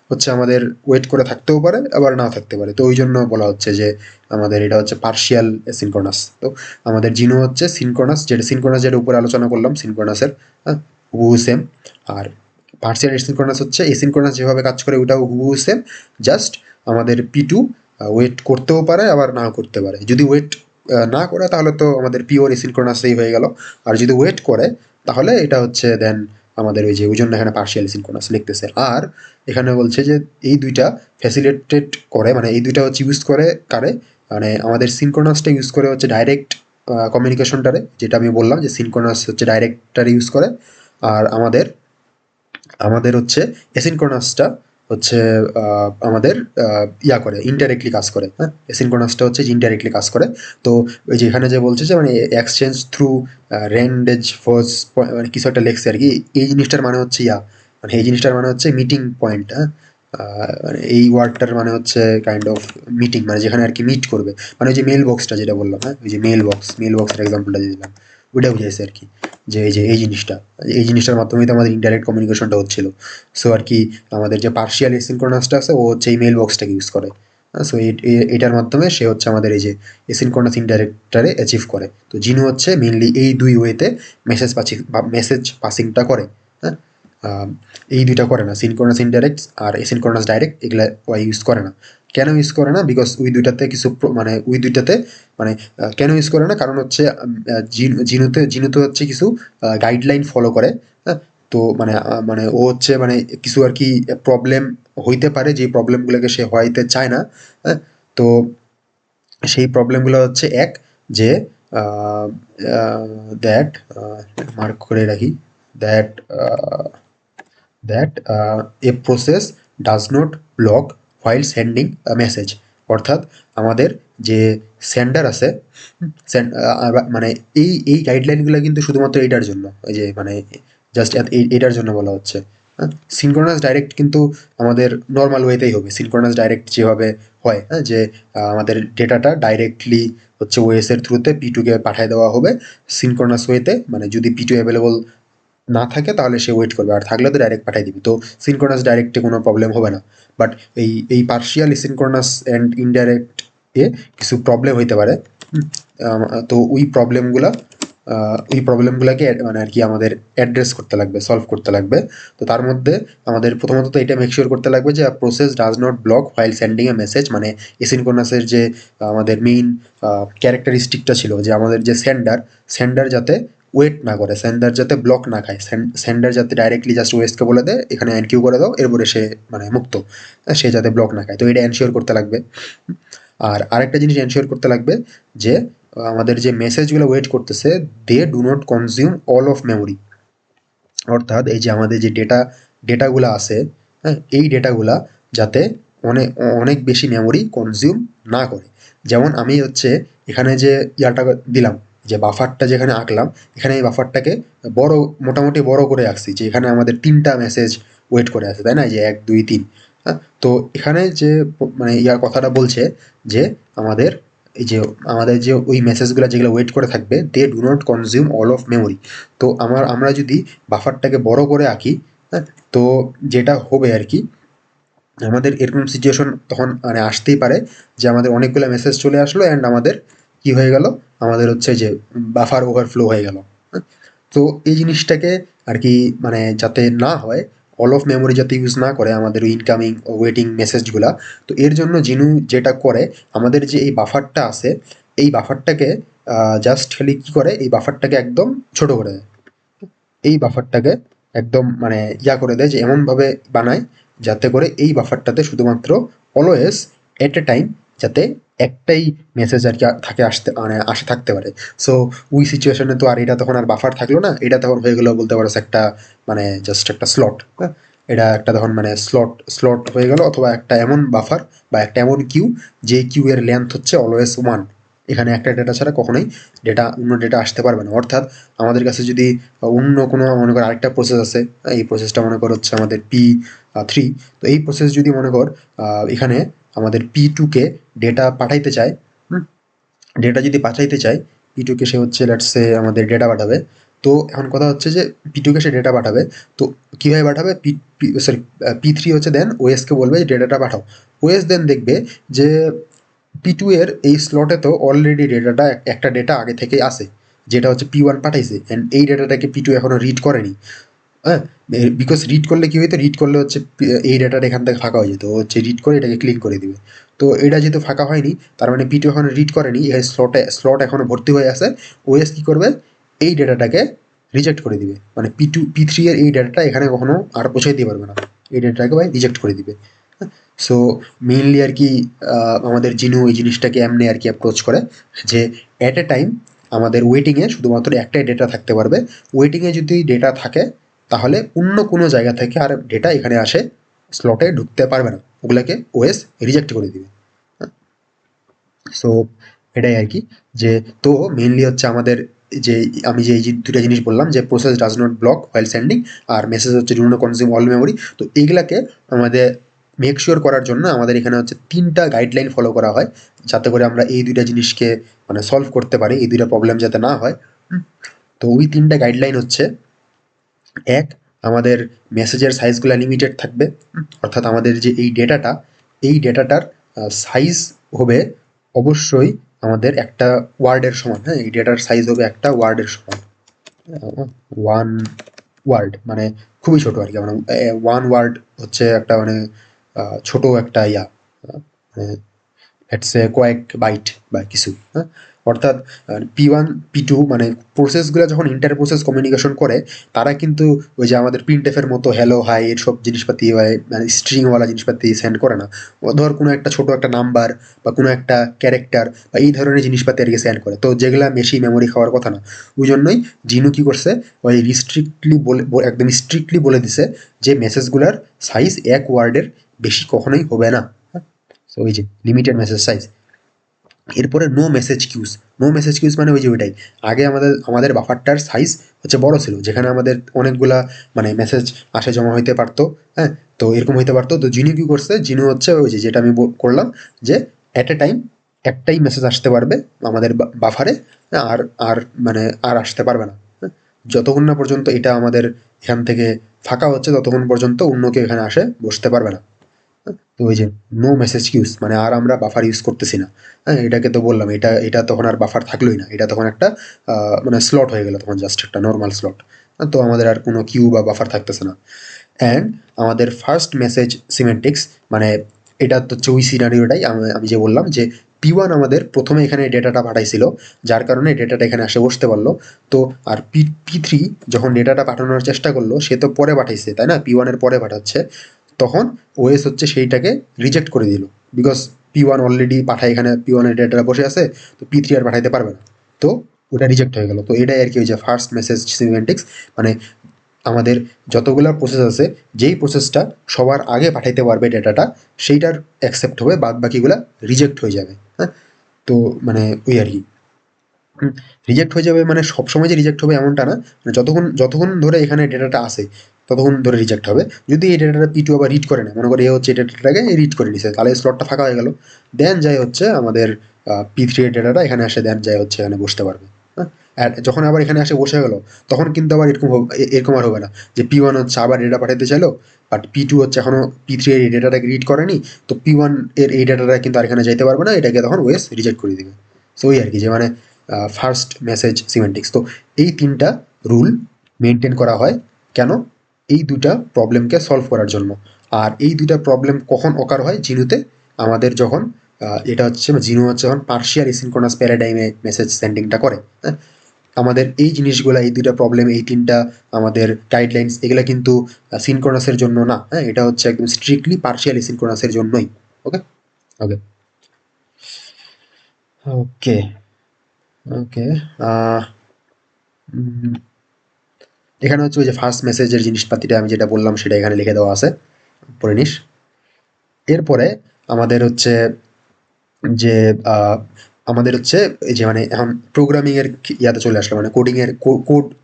হচ্ছে আমাদের ওয়েট করে থাকতেও পারে আবার নাও থাকতে পারে। তো ওই জন্য বলা হচ্ছে যে আমাদের এটা হচ্ছে পার্শিয়াল সিনক্রোনাস। তো আমাদের জিনো হচ্ছে সিনক্রোনাস, যেটা উপরে আলোচনা করলাম সিনক্রোনাসের, হ্যাঁ, হুবহু সেম। আর পার্শিয়াল এসিনক্রোনাস হচ্ছে এসিনক্রোনাস যেভাবে কাজ করে ওটাও হুবহু সেম, জাস্ট আমাদের P2 ওয়েট করতেও পারে আবার নাও করতে পারে। যদি ওয়েট না করে তাহলে তো আমাদের পিওর এসিনক্রোনাসই হয়ে গেল, আর যদি ওয়েট করে তাহলে এটা হচ্ছে দেন আমাদের ওই জন্য এখানে পার্শিয়াল সিনক্রোনাস লিখতেছে। আর এখানে বলছে যে এই দুইটা ফ্যাসিলিটেট করে, মানে এই দুইটা হচ্ছে ইউজ করে কারে, মানে আমাদের সিনক্রোনাসটা ইউজ করে হচ্ছে ডাইরেক্ট কমিউনিকেশনটারে, যেটা আমি বললাম যে সিনক্রোনাস হচ্ছে ডাইরেক্টটারে ইউজ করে। আর আমাদের আমাদের হচ্ছে এসিনক্রোনাসটা হচ্ছে আমাদের করে ইনডাইরেক্টলি কাজ করে। হ্যাঁ, এসিনক্রোনাসটা হচ্ছে ইনডাইরেক্টলি কাজ করে। তো ওই যে এখানে যে বলছে যে মানে এক্সচেঞ্জ থ্রু রেন্ডেজ ফোর্স, মানে কিছু একটা লেখছে আর কি। এই জিনিসটার মানে হচ্ছে মানে এই জিনিসটার মানে হচ্ছে মিটিং পয়েন্ট। হ্যাঁ, মানে এই ওয়ার্ডটার মানে হচ্ছে কাইন্ড অফ মিটিং, মানে যেখানে আর কি মিট করবে, মানে ওই যে মেল বক্সটা যেটা বললাম, হ্যাঁ, ওই যে মেল বক্সের এক্সাম্পলটা দিয়ে দিলাম, ওইটা বুঝাইছে আর কি। যে এই জিনিসটার মাধ্যমেই তো আমাদের ইনডাইরেক্ট কমিউনিকেশনটা হচ্ছিল। সো আর কি আমাদের যে পার্শিয়াল এসিনক্রোনাসটা আছে ও হচ্ছে এই মেল বক্সটাকে ইউজ করে। সো এটার মাধ্যমে সে হচ্ছে আমাদের এই যে এসিনক্রোনাস ইনডাইরেক্টটারে অ্যাচিভ করে। তো জিনু হচ্ছে মেইনলি এই দুই ওয়েতে মেসেজ পাসিংটা করে। হ্যাঁ, এই দুইটা করে না, সিনক্রোনাস ইনডাইরেক্ট আর এসিনক্রোনাস ডাইরেক্ট, এগুলা ওয়াই ইউজ করে না। কেন ইউজ করে না? বিকজ ওই দুইটাতে কিছু মানে ওই দুইটাতে মানে কেন ইউজ করে না? কারণ হচ্ছে জিনুতে হচ্ছে কিছু গাইডলাইন ফলো করে। হ্যাঁ, তো মানে ও হচ্ছে মানে কিছু আর কি প্রবলেম হইতে পারে, যে প্রবলেমগুলোকে সে হওয়াইতে চায় না। হ্যাঁ, তো সেই প্রবলেমগুলো হচ্ছে এক, যে দ্যাট মার্ক করে রাখি, that a process does not block while sending a message. অর্থাৎ আমাদের যে সেন্ডার আছে, মানে এই গাইডলাইনগুলো কিন্তু শুধুমাত্র এইটার জন্য, এই যে মানে জাস্ট এইটার জন্য বলা হচ্ছে। সিনক্রোনাস ডাইরেক্ট কিন্তু আমাদের নর্মাল ওয়েতেই হবে। সিনক্রোনাস ডাইরেক্ট যেভাবে হয়, হ্যাঁ, যে আমাদের ডেটাটা ডাইরেক্টলি হচ্ছে ওএস এর থ্রুতে P2 কে পাঠিয়ে দেওয়া হবে সিনক্রোনাস ওয়েতে। মানে যদি P2 অ্যাভেলেবল না থাকে তাহলে সে ওয়েট করবে, আর থাকলে তো ডাইরেক্ট পাঠিয়ে দিবি। তো সিনক্রোনাস ডাইরেক্টে কোনো প্রবলেম হবে না। বাট এই পার্শিয়াল সিনক্রোনাস অ্যান্ড ইনডাইরেক্ট এ কিছু প্রবলেম হইতে পারে। তো ওই প্রবলেমগুলোকে মানে আর কি আমাদের অ্যাড্রেস করতে লাগবে, সলভ করতে লাগবে। তো তার মধ্যে আমাদের প্রথমত তো এটা মেক শিওর করতে লাগবে যে process does not block while sending A message. মানে এসিনক্রোনাসের যে আমাদের মেইন ক্যারেক্টারিস্টিকটা ছিল যে আমাদের যে সেন্ডার যাতে ওয়েট না করে, সেন্ডার যাতে ব্লক না খায়, সেন্ডার যাতে ডাইরেক্টলি জাস্ট ওয়েস্টকে বলে দেয় এখানে এনকিউ করে দাও, এরপরে সে মানে মুক্ত, সে যাতে ব্লক না খায়। তো এটা এনশিওর করতে লাগবে। আর আরেকটা জিনিস এনশিওর করতে লাগবে যে আমাদের যে মেসেজগুলো ওয়েট করতেছে they do not consume all of memory. অর্থাৎ এই যে আমাদের যে ডেটাগুলো আছে, হ্যাঁ, এই ডেটাগুলা যাতে অনেক অনেক বেশি মেমোরি কনজিউম না করে। যেমন আমি হচ্ছে এখানে যে দিলাম, যে বাফারটা যেখানে আঁকলাম, এখানে এই বাফারটাকে মোটামুটি বড় করে আঁকছি, যে এখানে আমাদের 3টা মেসেজ ওয়েট করে আছে, তাই না? যে 1 2 3। হ্যাঁ, তো এখানে যে মানে কথাটা বলছে যে আমাদের এই যে ওই মেসেজগুলো যেগুলো ওয়েট করে থাকবে they do not consume all of memory. তো আমরা যদি বাফারটাকে বড় করে আঁকি, হ্যাঁ, তো যেটা হবে আর কি, আমাদের এরকম সিচুয়েশন তখন মানে আসতেই পারে যে আমাদের অনেকগুলো মেসেজ চলে আসলো অ্যান্ড আমাদের কি হয়ে গেল, আমাদের হচ্ছে যে বাফার ওভারফ্লো হয়ে গেল। হ্যাঁ, তো এই জিনিসটাকে আর কি মানে যাতে না হয়, অল অফ মেমোরি যাতে ইউজ না করে আমাদের ইনকামিং ও ওয়েটিং মেসেজগুলা। তো এর জন্য জিনু যেটা করে, আমাদের যে এই বাফারটা আছে এই বাফারটাকে জাস্ট খালি কি করে, এই বাফারটাকে একদম ছোট করে দেয়। এই বাফারটাকে একদম মানে করে দেয়, যে এমনভাবে বানায় যাতে করে এই বাফারটাতে শুধুমাত্র অলওয়েজ এট এ টাইম যাতে একটাই মেসেজ আর কি আসতে মানে আসে থাকতে পারে। সো ওই সিচুয়েশনে তো আর এটা তখন আর বাফার থাকলো না, এটা তখন হয়ে গেলো বলতে পারো একটা মানে জাস্ট একটা স্লট। হ্যাঁ, এটা একটা তখন মানে স্লট হয়ে গেল, অথবা একটা এমন বাফার বা একটা এমন কিউ, যে কিউ এর লেন্থ হচ্ছে অলওয়েজ 1। এখানে একটা ডেটা ছাড়া কখনোই অন্য ডেটা আসতে পারবে না। অর্থাৎ আমাদের কাছে যদি অন্য কোনো মনে কর আরেকটা প্রসেস আছে, এই প্রসেসটা মনে কর হচ্ছে আমাদের P3। তো এই প্রসেস যদি মনে কর এখানে আমাদের P2 কে ডেটা পাঠাইতে চায়, ডেটা যদি পাঠাইতে চায় P2 কে, সে হচ্ছে লেটস সে আমাদের ডেটা পাঠাবে। তো এখন কথা হচ্ছে যে P2 কে সে ডেটা পাঠাবে, তো কিভাবে পাঠাবে? সরি, P3 হচ্ছে দেন ওএস কে বলবে যে ডেটাটা পাঠাও। ওএস দেন দেখবে যে P2 এর এই স্লটে তো অলরেডি ডেটাটা একটা ডেটা আগে থেকেই আছে, যেটা হচ্ছে P1 পাঠাইছে, অ্যান্ড এই ডেটাটাকে P2 এখনো রিড করেনি। হ্যাঁ, বিকজ রিড করলে কি হইতো, রিড করলে হচ্ছে এই ডেটাটা এখান থেকে ফাঁকা হয়ে যেত, ও হচ্ছে রিড করে এটাকে ক্লিক করে দিবে। তো এটা যেহেতু ফাঁকা হয়নি, তার মানে P2 এখনো রিড করেনি, এই স্লট এখনো ভর্তি হয়ে আছে। ওএস কি করবে, এই ডেটাটাকে রিজেক্ট করে দিবে, মানে P3 এর এই ডেটাটা এখানে কখনো আর পৌঁছাইতে পারবে না, এই ডেটাটাকে ভাই রিজেক্ট করে দিবে। সো মেইনলি আর কি আমাদের জিনু এই জিনিসটাকে এমনি আর কি অ্যাপ্রোচ করে, যে অ্যাট এ টাইম আমাদের ওয়েটিংয়ে শুধুমাত্র একটাই ডেটা থাকতে পারবে। ওয়েটিংয়ে যদি ডেটা থাকে, তাহলে অন্য কোনো জায়গা থেকে আর ডেটা এখানে আসে স্লটে ঢুকতে পারবে না, ওগুলোকে ওএস রিজেক্ট করে দিবে। সো এটাই আর কি, যে তো মেইনলি হচ্ছে আমাদের যে আমি যে এই যে দুটা জিনিস বললাম, যে process does not block while sending, আর মেসেজ হচ্ছে do not consume all memory. তো এইগুলাকে আমাদের মেক শিওর করার জন্য আমাদের এখানে হচ্ছে 3টা গাইডলাইন ফলো করা হয়, যাতে করে আমরা এই দুইটা জিনিসকে মানে সলভ করতে পারি, এই দুইটা প্রবলেম যাতে না হয়। তো ওই 3টা গাইডলাইন হচ্ছে, এক, আমাদের মেসেজের সাইজগুলো লিমিটেড থাকবে। অর্থাৎ আমাদের যে এই ডেটাটা, এই ডেটাটার সাইজ হবে অবশ্যই আমাদের একটা ওয়ার্ডের সমান। হ্যাঁ, এই ডেটার সাইজ হবে একটা ওয়ার্ডের সমান। 1 ওয়ার্ড মানে খুবই ছোট আর কি, মানে 1 ওয়ার্ড হচ্ছে একটা মানে ছোট একটা মানে লেটস সে কয়েক বাইট বা কিছু। হ্যাঁ, অর্থাৎ P1 P2 মানে প্রসেসগুলো যখন ইন্টার প্রসেস কমিউনিকেশন করে, তারা কিন্তু ওই যে আমাদের প্রিন্টএফ এর মতো হ্যালো হাই এসব জিনিসপাতি মানে স্ট্রিংওয়ালা জিনিসপাতি সেন্ড করে না। ও ধর কোনো একটা ছোট একটা নাম্বার বা কোনো একটা ক্যারেক্টার বা এই ধরনের জিনিসপাতি আর কি সেন্ড করে, তো যেগুলা বেশি মেমোরি খাওয়ার কথা না। ওই জন্যই জিনু কি করছে, ওই রিস্ট্রিক্টলি একদম স্ট্রিক্টলি বলে দিছে যে মেসেজগুলার সাইজ 1 ওয়ার্ডের বেশি কখনোই হবে না। সো ওই যে লিমিটেড মেসেজ সাইজ। এরপরে নো মেসেজ কিউজ। নো মেসেজ কিউজ মানে ওই যে ওইটাই, আগে আমাদের বাফারটার সাইজ হচ্ছে বড় ছিল, যেখানে আমাদের অনেকগুলা মানে মেসেজ আসে জমা হইতে পারতো। হ্যাঁ, তো এরকম হইতে পারতো। তো জিনু কি করছে, জিনু হচ্ছে ওই যে যেটা আমি করলাম, যে অ্যাট এ টাইম একটাই মেসেজ আসতে পারবে আমাদের বাফারে, আর আর মানে আর আসতে পারবে না। হ্যাঁ, যতক্ষণ না পর্যন্ত এটা আমাদের এখান থেকে ফাঁকা হচ্ছে, ততক্ষণ পর্যন্ত অন্য কেউ এখানে আসে বসতে পারবে না। তো ওই যে নো মেসেজ কিউজ মানে আর আমরা বাফার ইউজ করতেছি না। হ্যাঁ, এটাকে তো বললাম, এটা এটা তখন আর বাফার থাকলোই না, এটা তখন একটা মানে স্লট হয়ে গেল, তখন জাস্ট একটা নর্মাল স্লট। তো আমাদের আর কোনো কিউ বা বাফার থাকতেছে না। অ্যান্ড আমাদের ফার্স্ট মেসেজ সিমেন্টিক্স, মানে এটা তো হচ্ছে ওই সিনারিওটাই আমি যে বললাম, যে P1 আমাদের প্রথমে এখানে ডেটাটা পাঠাইছিল, যার কারণে ডেটাটা এখানে এসে বসতে পারলো। তো আর P3 যখন ডেটাটা পাঠানোর চেষ্টা করলো, সে তো পরে পাঠাইছে তাই না, P1 এর পরে পাঠাচ্ছে, তখন ওএস হচ্ছে সেইটাকে রিজেক্ট করে দিল। বিকজ P1 অলরেডি পাঠায়, এখানে P1 এর ডেটাটা বসে আছে, তো P3 আর পাঠাইতে পারবে না, তো ওটা রিজেক্ট হয়ে গেল। তো এটাই আর কি ওই যে ফার্স্ট মেসেজ সিমেন্টিক্স, মানে আমাদের যতগুলা প্রসেস আছে, যেই প্রসেসটা সবার আগে পাঠাইতে পারবে ডেটাটা, সেইটার অ্যাকসেপ্ট হবে, বাদ বাকিগুলা রিজেক্ট হয়ে যাবে। হ্যাঁ, তো মানে ওই আর কি রিজেক্ট হয়ে যাবে, মানে সবসময় যে রিজেক্ট হবে এমনটা না, মানে যতক্ষণ যতক্ষণ ধরে এখানে ডেটাটা আসে ততক্ষণ ধরে রিজেক্ট হবে। যদি এই ডেটাটা P2 আবার রিড করে না, মনে করে এ হচ্ছে ডেটাটাকে রিড করে নিছে, তাহলে স্লটটা ফাঁকা হয়ে গেল, দেন যাই হচ্ছে আমাদের P3 এর ডেটাটা এখানে আসে, দেন যাই হচ্ছে এখানে বসতে পারবে। হ্যাঁ, আর যখন আবার এখানে আসে বসে গেল, তখন কিন্তু আবার এরকম আর হবে না যে P1 হচ্ছে আবার ডেটা পাঠাতে চাইলো, বাট P2 হচ্ছে এখনো P3 এর এই ডেটাটাকে রিড করেনি, তো P1 এর এই ডেটাটা কিন্তু আর এখানে যাইতে পারবে না, এটাকে তখন ওএস রিজেক্ট করে দিবে। সো ওই আর কি, যে মানে ফার্স্ট মেসেজ সিমেন্টিক্স। তো এই 3টা রুল মেনটেন করা হয় কেন? এই 2টা প্রবলেমকে সলভ করার জন্য। আর এই 2টা প্রবলেম কখন অকার হয় জিনুতে, আমাদের যখন এটা হচ্ছে জিনু হচ্ছে যখন পার্শিয়াল এসিনক্রোনাস প্যারাডাইমে মেসেজ সেন্ডিংটা করে। হ্যাঁ, আমাদের এই জিনিসগুলা, এই 2টা প্রবলেম, এই 3টা আমাদের গাইডলাইন্স, এগুলা কিন্তু সিনক্রোনাসের জন্য না। হ্যাঁ, এটা হচ্ছে একদম স্ট্রিক্টলি পার্শিয়াল এসিনক্রোনাসের জন্যই। ওকে, ওকে, ওকে, ওকে। এখানে হচ্ছে ওই যে ফার্স্ট মেসেজের জিনিসপাতিটা আমি যেটা বললাম সেটা এখানে লিখে দেওয়া আছে, পড়ে নিস। এরপরে আমাদের হচ্ছে যে আমাদের হচ্ছে এই যে মানে এখন প্রোগ্রামিং এর ইয়াতে চলে আসলো, মানে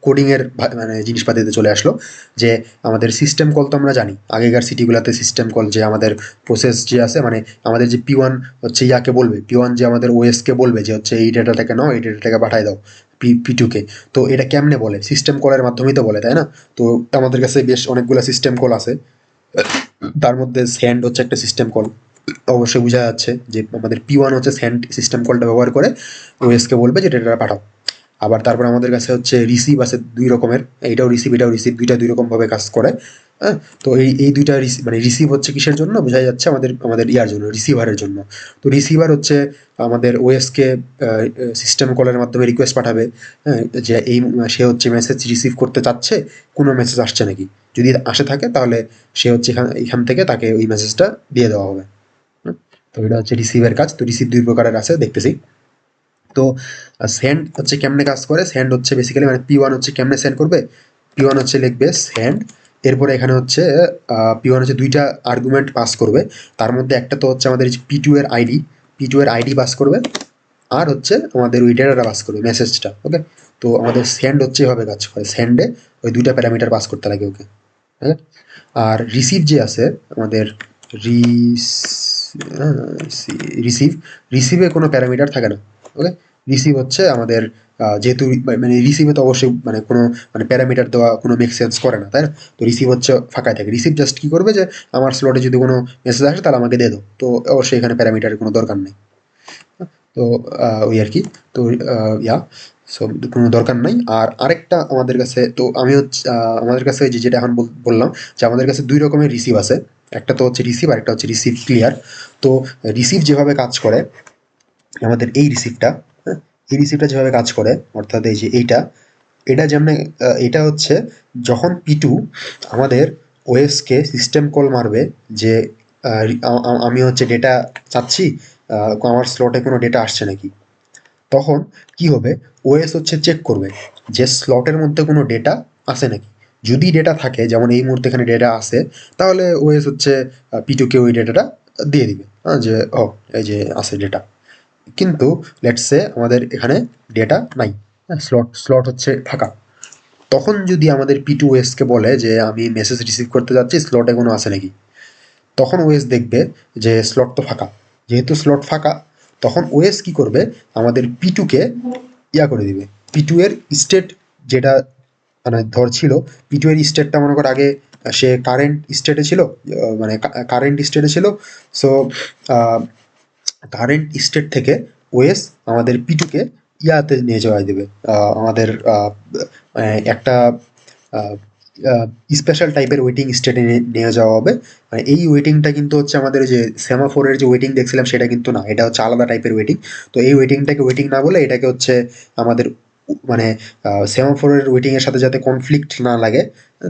কোডিং এর মানে জিনিসপাতিতে চলে আসলো। যে আমাদের সিস্টেম কল তো আমরা জানি, আগেকার সিটিগুলোতে সিস্টেম কল যে আমাদের প্রসেস যে আছে, মানে আমাদের যে P1 হচ্ছে ইয়াকে বলবে, P1 যে আমাদের OS কে বলবে যে হচ্ছে এই ডেটাটাকে নাও, এই ডেটাটাকে পাঠায় দাও P2 কে। তো এটা কেমনে বলে? সিস্টেম কলের মাধ্যমেই তো বলে, তাই না? তো আমাদের কাছে বেশ অনেকগুলো সিস্টেম কল আছে, তার মধ্যে স্যান্ড হচ্ছে একটা সিস্টেম কল। অবশ্যই বোঝা যাচ্ছে যে আমাদের P1 হচ্ছে স্যান্ড সিস্টেম কলটা ব্যবহার করে OS কে বলবে যে ডেটাটা পাঠাও। আবার তারপর আমাদের কাছে হচ্ছে রিসিভ আছে ২ রকমের। এইটাও রিসিভ, এটাও রিসিভ, ২ টা ২ রকম ভাবে কাজ করে। হ্যাঁ? তো এই ২ টা মানে রিসিভ হচ্ছে কিসের জন্য? বোঝাই যাচ্ছে আমাদের ইয়ার জন্য, রিসিভারের জন্য। তো রিসিভার হচ্ছে আমাদের OS কে সিস্টেম কলের মাধ্যমে রিকোয়েস্ট পাঠাবে, হ্যাঁ? যে সে হচ্ছে মেসেজ রিসিভ করতে চাচ্ছে, কোনো মেসেজ আসছে নাকি? যদি আসে থাকে তাহলে সে হচ্ছে এখান থেকে তাকে ওই মেসেজটা দিয়ে দেওয়া হবে। হুম? তো এটা হচ্ছে রিসিভের কাজ। তো রিসিভ ২ প্রকারের আছে, দেখতেছি। তো সেন্ড হচ্ছে কেমনে কাজ করে? সেন্ড হচ্ছে বেসিক্যালি মানে P1 হচ্ছে কেমনে সেন্ড করবে? P1 হচ্ছে লিখবে সেন্ড, এরপরে এখানে হচ্ছে P1 হচ্ছে ২ টা আর্গুমেন্ট পাস করবে। তার মধ্যে একটা তো হচ্ছে আমাদের P2 এর আইডি, P2 এর আইডি পাস করবে। আর হচ্ছে আমাদের ওই ডেটাটা পাস করবে, মেসেজটা। ওকে? তো আমাদের সেন্ড হচ্ছে এভাবে কাজ করে। সেন্ডে ওই ২ টা প্যারামিটার পাস করতে লাগে ওকে। হ্যাঁ? আর রিসিভ যে আছে আমাদের, রিস আ রিসিভ, রিসিভে কোনো প্যারামিটার থাকে না। ওকে? রিসিভ হচ্ছে আমাদের যেহেতু মানে রিসিভে তো অবশ্যই মানে কোনো মানে প্যারামিটার দেওয়া কোনো মেক সেন্স করে না, তাই না? তো রিসিভ হচ্ছে ফাঁকায় থাকে। রিসিভ জাস্ট কি করবে যে আমার স্লটে যদি কোনো মেসেজ আসে তাহলে আমাকে দিয়ে দাও। তো অবশ্যই এখানে প্যারামিটারের কোনো দরকার নেই। তো ওই আরকি। তো ইয়া সো কোনো দরকার নাই। আর আরেকটা আমাদের কাছে তো আমি হচ্ছে আমাদের কাছে ওই যে যেটা এখন বললাম যে আমাদের কাছে ২ রকমের রিসিভ আছে। একটা তো হচ্ছে রিসিভ, আরেকটা হচ্ছে রিসিভ ক্লিয়ার। তো রিসিভ যেভাবে কাজ করে, আমাদের এই রিসিভটা, হ্যাঁ? এই রিসিভটা যেভাবে কাজ করে, অর্থাৎ এই যে এইটা, এটা যেমনে এটা হচ্ছে যখন P2 আমাদের OS কে সিস্টেম কল মারবে যে আমি হচ্ছে ডেটা চাচ্ছি, আমার স্লটে কোনো ডেটা আসছে নাকি? তখন কি হবে? OS হচ্ছে চেক করবে যে স্লটের মধ্যে কোনো ডেটা আছে নাকি? যদি ডেটা থাকে, যেমন এই মুহূর্তে এখানে ডেটা আছে, তাহলে OS হচ্ছে P2 কে ওই ডেটাটা দিয়ে দিবে। যে এই যে আছে ডেটা। কিন্তু লেটস সে আমাদের এখানে ডেটা নাই। হ্যাঁ? স্লট হচ্ছে ফাঁকা। তখন যদি আমাদের P2 OS কে বলে যে আমি মেসেজ রিসিভ করতে যাচ্ছি, স্লটে কোনো আছে নাকি? তখন OS দেখবে যে স্লট তো ফাঁকা। যেহেতু স্লট ফাঁকা, তখন OS কি করবে? আমাদের P2 কে ইয়া করে দিবে। P2 এর স্টেট যেটা মানে ধর ছিল, P2 এর স্টেটটা মনে কর আগে সে কারেন্ট স্টেটে ছিল, মানে কারেন্ট স্টেটে ছিল। সো আ কারেন্ট স্টেট থেকে OS আমাদের P2 কে ইয়াতে নিয়ে যাওয়া দিবে। আমাদের একটা আ আ স্পেশাল টাইপের ওয়েটিং স্টেটে নিয়ে যাওয়া হবে। মানে এই ওয়েটিংটা কিন্তু হচ্ছে আমাদের ওই যে সেমাফোরের যে ওয়েটিং দেখছিলাম সেটা কিন্তু না। এটা হচ্ছে আলাদা টাইপের ওয়েটিং। তো এই ওয়েটিংটাকে ওয়েটিং না বলে এটাকে হচ্ছে আমাদের মানে সেমাফোরের ওয়েটিং এর সাথে যাতে কনফ্লিক্ট না লাগে,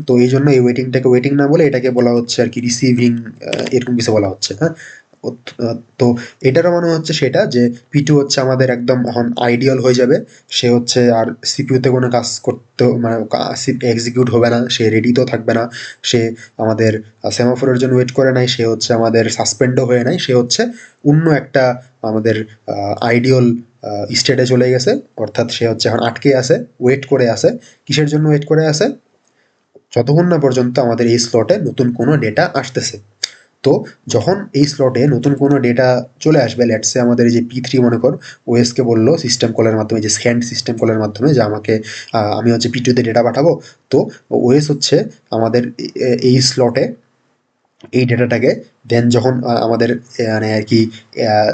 তো এইজন্য এই ওয়েটিংটাকে ওয়েটিং না বলে এটাকে বলা হচ্ছে আরকি রিসিভিং, এরকম কিছু বলা হচ্ছে। হ্যাঁ? তো এটারও মানে হচ্ছে সেটা যে P2 হচ্ছে আমাদের একদম এখন আইডিয়াল হয়ে যাবে। সে হচ্ছে আর সিপিইউতে কোনো কাজ করতেও মানে এক্সিকিউট হবে না। সে রেডিতেও থাকবে না। সে আমাদের সেমাফোরের জন্য ওয়েট করে নাই। সে হচ্ছে আমাদের সাসপেন্ডও হয়ে নাই। সে হচ্ছে অন্য একটা আমাদের আইডিয়াল স্টেটে চলে গেছে। অর্থাৎ সে হচ্ছে এখন আটকে আছে, ওয়েট করে আছে। কিসের জন্য ওয়েট করে আছে? যতক্ষণ না পর্যন্ত আমাদের এই স্লটে নতুন কোনো ডেটা আসতেছে। তো যখন এই স্লটে নতুন কোনো ডেটা চলে আসবে, লেটস সে আমাদের এই যে P3 মনে কর OS কে বলল সিস্টেম কলের মাধ্যমে, যে স্ক্যান সিস্টেম কলের মাধ্যমে যে আমাকে আমি হচ্ছে P2 তে ডেটা পাঠাবো। তো OS হচ্ছে আমাদের এই স্লটে এই ডেটাটাকে দেন যখন আমাদের মানে আরকি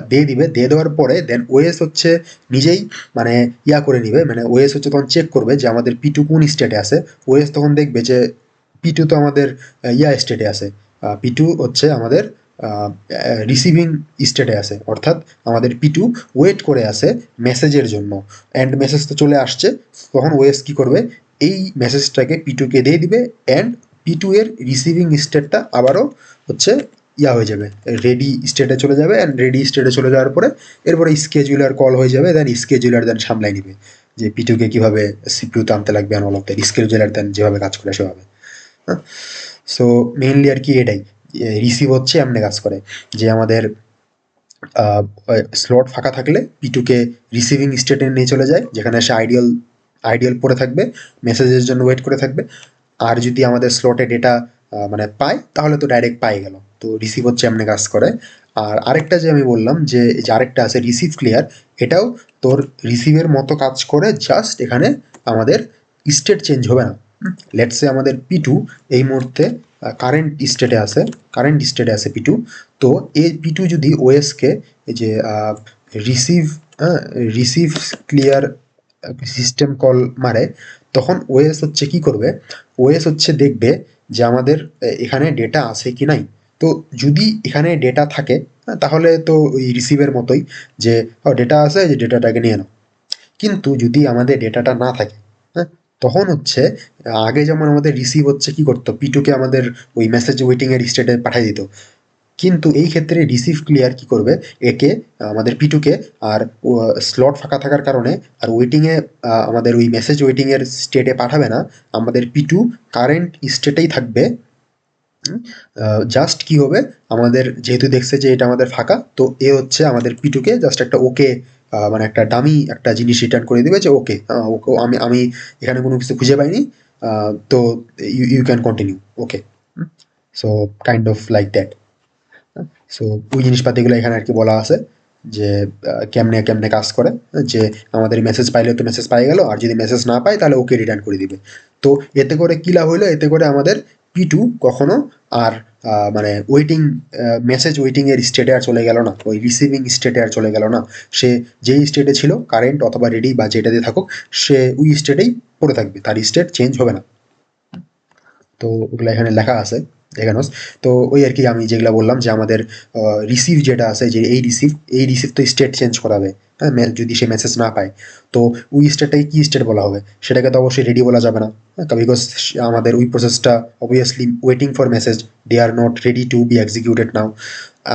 দিয়ে দিবে। দিয়ে দেওয়ার পরে দেন OS হচ্ছে নিজেই মানে ইয়া করে নিবে। মানে OS হচ্ছে তখন চেক করবে যে আমাদের P2 কোন স্টেটে আছে। OS তখন দেখবে যে P2 তো আমাদের ইয়া স্টেটে আছে। P2 হচ্ছে আমাদের আ রিসিভিং স্টেটে আছে। অর্থাৎ আমাদের P2 ওয়েট করে আছে মেসেজের জন্য। অ্যান্ড মেসেজ তো চলে আসছে। তখন OS কি করবে? এই মেসেজটাকে P2 কে দিয়ে দিবে, অ্যান্ড P2 এর রিসিভিং স্টেটটা আবারও হচ্ছে ইয়া হয়ে যাবে, রেডি স্টেটে চলে যাবে। অ্যান্ড রেডি স্টেটে চলে যাওয়ার পরে এরপরে স্কেজুলার কল হয়ে যাবে। দেন স্কেজুলার দেন সামলায় নিবে। যে P2 কে কিভাবে CPU তে আনতে লাগবে অল অফ দ্যাট, স্কেডিউলার দেন যেভাবে কাজ করে সেভাবে। হ্যাঁ, সো মেইনলি আর কি এটাই, রিসিভ হচ্ছে এমনি কাজ করে যে আমাদের স্লট ফাঁকা থাকলে P2 কে রিসিভিং স্টেটে নিয়ে চলে যায়, যেখানে সে আইডিয়াল পড়ে থাকবে, মেসেজের জন্য ওয়েট করে থাকবে। আর যদি আমাদের স্লটে ডেটা মানে পায়, তাহলে তো ডাইরেক্ট পাই গেল। তো রিসিভ হচ্ছে এমনি কাজ করে। আর আরেকটা যে আমি বললাম যে আরেকটা আছে রিসিভ ক্লিয়ার, এটাও তোর রিসিভের মতো কাজ করে, জাস্ট এখানে আমাদের স্টেট চেঞ্জ হবে না। লেটস সে আমাদের P2 এই মুহূর্তে কারেন্ট স্টেটে আছে P2। তো এই P2 যদি ওএসকে এই যে receive receive clear system call মারে, তখন ওএস হচ্ছে কি করবে, ওএস হচ্ছে দেখবে যে আমাদের এখানে ডেটা আছে কি নাই। তো যদি এখানে ডেটা থাকে, তাহলে তো ওই রিসিভের মতোই যে ডেটা আছে, যে ডেটাটাকে নিয়ে নাও। কিন্তু যদি আমাদের ডেটাটা না থাকে, হ্যাঁ, তখন হচ্ছে আগে যেমন আমাদের রিসিভ হচ্ছে কি করতো, P2 কে আমাদের ওই মেসেজ ওয়েটিং এর স্টেটে পাঠিয়ে দিত। কিন্তু এই ক্ষেত্রে রিসিভ ক্লিয়ার কি করবে, একে আমাদের P2 কে আর স্লট ফাঁকা থাকার কারণে আর ওয়েটিংয়ে আমাদের ওই মেসেজ ওয়েটিং এর স্টেটে পাঠাবে না, আমাদের P2 কারেন্ট স্টেটেই থাকবে। জাস্ট কি হবে, আমাদের যেহেতু দেখছে যে এটা আমাদের ফাঁকা, তো এ হচ্ছে আমাদের P2 কে জাস্ট একটা ওকে মানে একটা ডামি একটা জিনিস রিটার্ন করে দিবে যে ওকে, ওকে আমি আমি এখানে কোনো কিছু খুঁজে পাইনি, তো you you can continue, okay. So kind of like that. So ওই জিনিসপাতিগুলো এখানে আর কি বলা আছে যে কেমনে কেমনে কাজ করে, যে আমাদের মেসেজ পাইলে তো মেসেজ পাই গেল, আর যদি মেসেজ না পাই তাহলে ওকে রিটার্ন করে দিবে। তো এতে করে কী লাভ হইলো, এতে করে আমাদের P2 কখনো আর মানে মেসেজ ওয়েটিংয়ের স্টেটে আর চলে গেল না, ওই রিসিভিং স্টেটে আর চলে গেল না। সে যেই স্টেটে ছিল, কারেন্ট অথবা রেডি বা যেটাতে থাকুক, সে ওই স্টেটেই পড়ে থাকবে, তার স্টেট চেঞ্জ হবে না। তো ওগুলো এখানে লেখা আছে, দেখানোস। তো ওই আর কি আমি যেগুলো বললাম যে আমাদের রিসিভ যেটা আছে, যে এই রিসিভ তো স্টেট চেঞ্জ করাবে, হ্যাঁ, যদি সে মেসেজ না পায়, তো ওই স্টেটটাকে কি স্টেট বলা হবে, সেটাকে তো অবশ্যই রেডি বলা যাবে না, বিকজ আমাদের ওই প্রসেসটা obviously waiting for message, they are not ready to be executed now.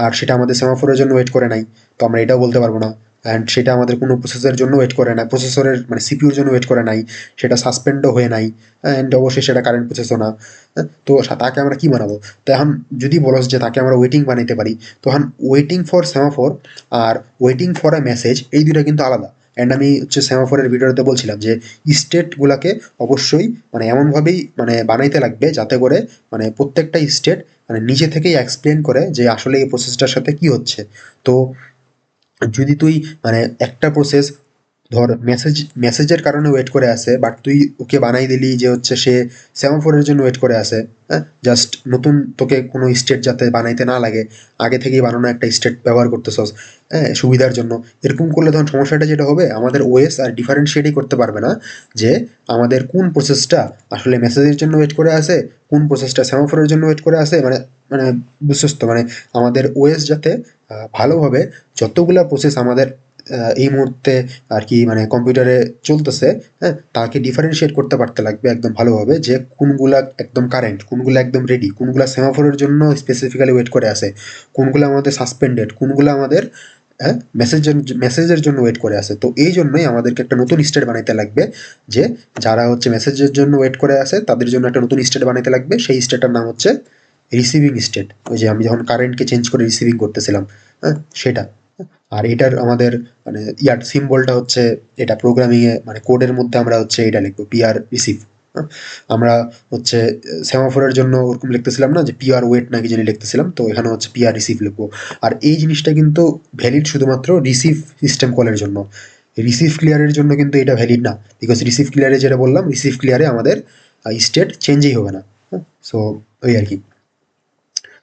আর সেটা আমাদের সেমাফোরের জন্য ওয়েট করে নাই, তো আমরা এটাও বলতে পারবো না। অ্যান্ড সেটা আমাদের কোনো প্রসেসের জন্য ওয়েট করে না, প্রসেসরের মানে সিপিউর জন্য ওয়েট করে নাই, সেটা সাসপেন্ডও হয়ে নাই, অ্যান্ড অবশ্যই সেটা কারেন্ট প্রসেসও না। তো তাকে আমরা কি বানাবো? তো এখন যদি বলস যে তাকে আমরা ওয়েটিং বানাইতে পারি, তখন ওয়েটিং ফর সেমাফোর আর ওয়েটিং ফর এ মেসেজ, এই দুইটা কিন্তু আলাদা। অ্যান্ড আমি হচ্ছে সেমাফোরের ভিডিওতে বলছিলাম যে স্টেটগুলোকে অবশ্যই মানে এমনভাবেই মানে বানাইতে লাগবে, যাতে করে মানে প্রত্যেকটা স্টেট মানে নিজে থেকেই এক্সপ্লেন করে যে আসলে এই প্রসেসটার সাথে কি হচ্ছে। তো যদি তুই মানে একটা প্রসেস ধর মেসেজের কারণে ওয়েট করে আছে, বাট তুই ওকে বানাই দিলি যে হচ্ছে সে সেমাফোরের জন্য ওয়েট করে আছে, হ্যাঁ, জাস্ট নতুন তোকে কোনো স্টেট যাতে বানাইতে না লাগে, আগে থেকেই বানানো একটা স্টেট ব্যবহার করতেছস, হ্যাঁ, সুবিধার জন্য। এরকম করলে তখন সমস্যাটা যেটা হবে, আমাদের ওএস আর ডিফারেন্সিয়েটই করতে পারবে না যে আমাদের কোন প্রসেসটা আসলে মেসেজের জন্য ওয়েট করে আছে, কোন প্রসেসটা সেমাফোরের জন্য ওয়েট করে আছে, মানে মানে বুঝছস তো, মানে আমাদের ওএস যাতে ভালোভাবে যতগুলা প্রসেস আমাদের এই মুহূর্তে আর কি মানে কম্পিউটারে চলতেছে, হ্যাঁ, তাকে ডিফারেন্সিয়েট করতে পারতে লাগবে একদম ভালোভাবে, যে কোনগুলা একদম কারেন্ট, কোনগুলা একদম রেডি, কোনগুলা সেমাফোরের জন্য স্পেসিফিক্যালি ওয়েট করে আছে, কোনগুলো আমাদের সাসপেন্ডেড, কোনগুলো আমাদের হ্যাঁ মেসেজের জন্য ওয়েট করে আছে। তো এই জন্যই আমাদেরকে একটা নতুন স্টেট বানাইতে লাগবে, যে যারা হচ্ছে মেসেজের জন্য ওয়েট করে আছে তাদের জন্য একটা নতুন স্টেট বানাইতে লাগবে, সেই স্টেটটার নাম হচ্ছে রিসিভিং স্টেট। ওই যে আমি যখন কারেন্টকে চেঞ্জ করে রিসিভিং করতেছিলাম, হ্যাঁ, সেটা। আর এটার আমাদের মানে ইয়ার সিম্বলটা হচ্ছে, এটা প্রোগ্রামিংয়ে মানে কোডের মধ্যে আমরা হচ্ছে এটা লিখবো পিআর রিসিভ। আমরা হচ্ছে সেমাফোরের জন্য ওরকম লিখতেছিলাম না, যে পিআর ওয়েট নাকি জানি লিখতেছিলাম, তো এখানে হচ্ছে পিআর রিসিভ লিখবো। আর এই জিনিসটা কিন্তু ভ্যালিড শুধুমাত্র রিসিভ সিস্টেম কলের জন্য, রিসিভ ক্লিয়ারের জন্য কিন্তু এটা ভ্যালিড না, বিকজ রিসিভ ক্লিয়ারে যেটা বললাম, রিসিভ ক্লিয়ারে আমাদের স্টেট চেঞ্জই হবে না। সো ওই আর কি।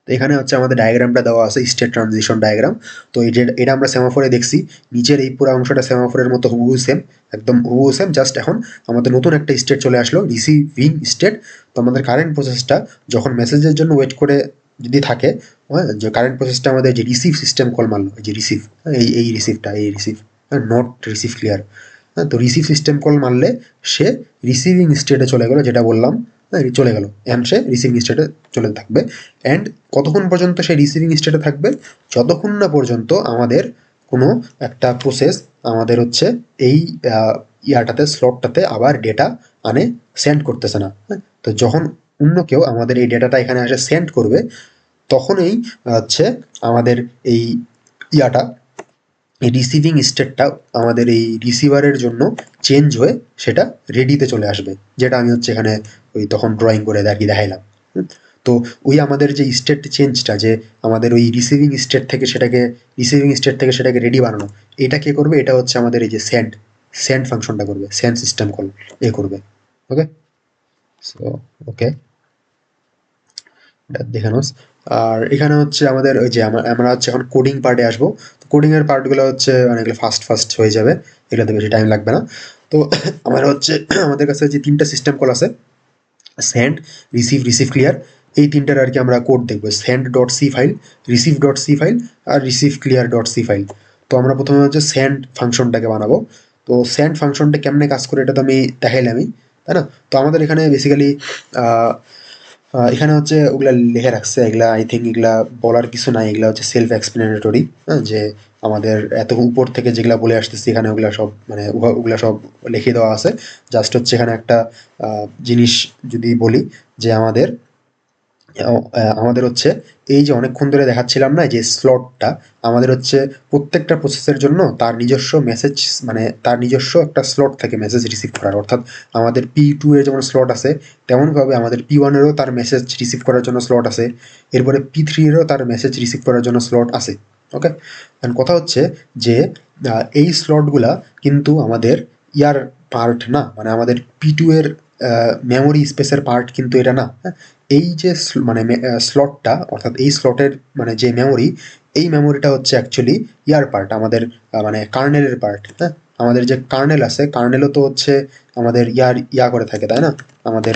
তো এখানে হচ্ছে আমাদের ডায়াগ্রামটা দেওয়া আছে, স্টেট ট্রানজিশন ডায়াগ্রাম। তো এটা আমরা সেমাফোরে দেখছি, নিচের এই পুরো অংশটা সেমাফোরের মতো হুবহু সেম, একদম হুবহু সেম, জাস্ট এখন আমাদের নতুন একটা স্টেট চলে আসলো, রিসিভিং স্টেট। তো আমাদের কারেন্ট প্রসেসটা যখন মেসেজের জন্য ওয়েট করে যদি থাকে, হ্যাঁ, যে কারেন্ট প্রসেসটা আমাদের যে রিসিভ সিস্টেম কল মারলো, যে রিসিভ, এই রিসিভটা, এই রিসিভ, হ্যাঁ, নট রিসিভ ক্লিয়ার। হ্যাঁ, তো রিসিভ সিস্টেম কল মারলে সে রিসিভিং স্টেটে চলে গেলো, যেটা বললাম, হ্যাঁ, চলে গেল, অ্যান্ড সে রিসিভিং স্টেটে চলে থাকবে। অ্যান্ড কতক্ষণ পর্যন্ত সে রিসিভিং স্টেটে থাকবে? যতক্ষণ না পর্যন্ত আমাদের কোনো একটা প্রসেস আমাদের হচ্ছে এই ইয়াটাতে স্লটটাতে আবার ডেটা সেন্ড করতেছে না। হ্যাঁ, তো যখন অন্য কেউ আমাদের এই ডেটাটা এখানে এসে সেন্ড করবে, তখনই হচ্ছে আমাদের এই ইয়াটা, এই রিসিভিং স্টেটটা আমাদের এই রিসিভারের জন্য চেঞ্জ হয়ে সেটা রেডিতে চলে আসবে, যেটা আমি হচ্ছে এখানে ওই তখন ড্রয়িং করে আর কি দেখাইলাম। তো ওই আমাদের যে স্টেট চেঞ্জটা, যে আমাদের ওই রিসিভিং স্টেট থেকে সেটাকে রেডি বানানো, এটা কে করবে? এটা হচ্ছে আমাদের এই যে সেন্ড ফাংশনটা করবে, সেন্ড সিস্টেম কল করবে। ওকে, সো ওকে, এটা দেখে নোস। আর এখানে হচ্ছে আমাদের ওই যে আমরা হচ্ছে এখন কোডিং পার্টে আসবো। কোডিং এর পার্টগুলো হচ্ছে অনেকগুলো ফাস্ট হয়ে যাবে, এগুলোতে বেশি টাইম লাগবে না। তো আমার হচ্ছে আমাদের কাছে যে 3টা সিস্টেম কল আছে, সেন্ড, রিসিভ ক্লিয়ার, এই 3টার আর কি আমরা কোড দেখবো। Send dot C file, receive dot C file, আর receive clear dot C file. তো আমরা প্রথমে হচ্ছে সেন্ড ফাংশনটাকে বানাবো। তো সেন্ড ফাংশনটা কেমনে কাজ করে এটা তো আমি দেখাইলামই, তাই না? তো আমাদের এখানে বেসিক্যালি এখানে হচ্ছে ওগুলা লিখে রাখছে, এগুলা আই থিঙ্ক এগুলা বলার কিছু নাই, এগুলা হচ্ছে সেলফ এক্সপ্লেনেটরি। হ্যাঁ, যে আমাদের এত উপর থেকে যেগুলা বলে আসতেছি এখানে ওগুলা সব মানে ওগুলা সব লিখে দেওয়া আছে। জাস্ট হচ্ছে এখানে একটা জিনিস যদি বলি, যে আমাদের হচ্ছে এই যে অনেকক্ষণ ধরে দেখাচ্ছিলাম না যে স্লটটা, আমাদের হচ্ছে প্রত্যেকটা প্রসেসের জন্য তার নিজস্ব মেসেজ, মানে তার নিজস্ব একটা স্লট থাকে মেসেজ রিসিভ করার। অর্থাৎ আমাদের P2 এর যেমন স্লট আছে, তেমনভাবে আমাদের P1 এরও তার মেসেজ রিসিভ করার জন্য স্লট আছে। এরপরে P3 এরও তার মেসেজ রিসিভ করার জন্য স্লট আছে। ওকে, কথা হচ্ছে যে এই স্লটগুলা কিন্তু আমাদের ইয়ার পার্ট না, মানে আমাদের P2 এর মেমোরি স্পেসের পার্ট কিন্তু এটা না। হ্যাঁ, এই যে মানে স্লটটা, অর্থাৎ এই স্লটের মানে যে মেমোরি, এই মেমোরিটা হচ্ছে অ্যাকচুয়ালি ইয়ার পার্ট, আমাদের মানে কার্নেলের পার্ট। হ্যাঁ, আমাদের যে কার্নেল আছে, কার্নেলও তো হচ্ছে আমাদের ইয়া করে থাকে, তাই না? আমাদের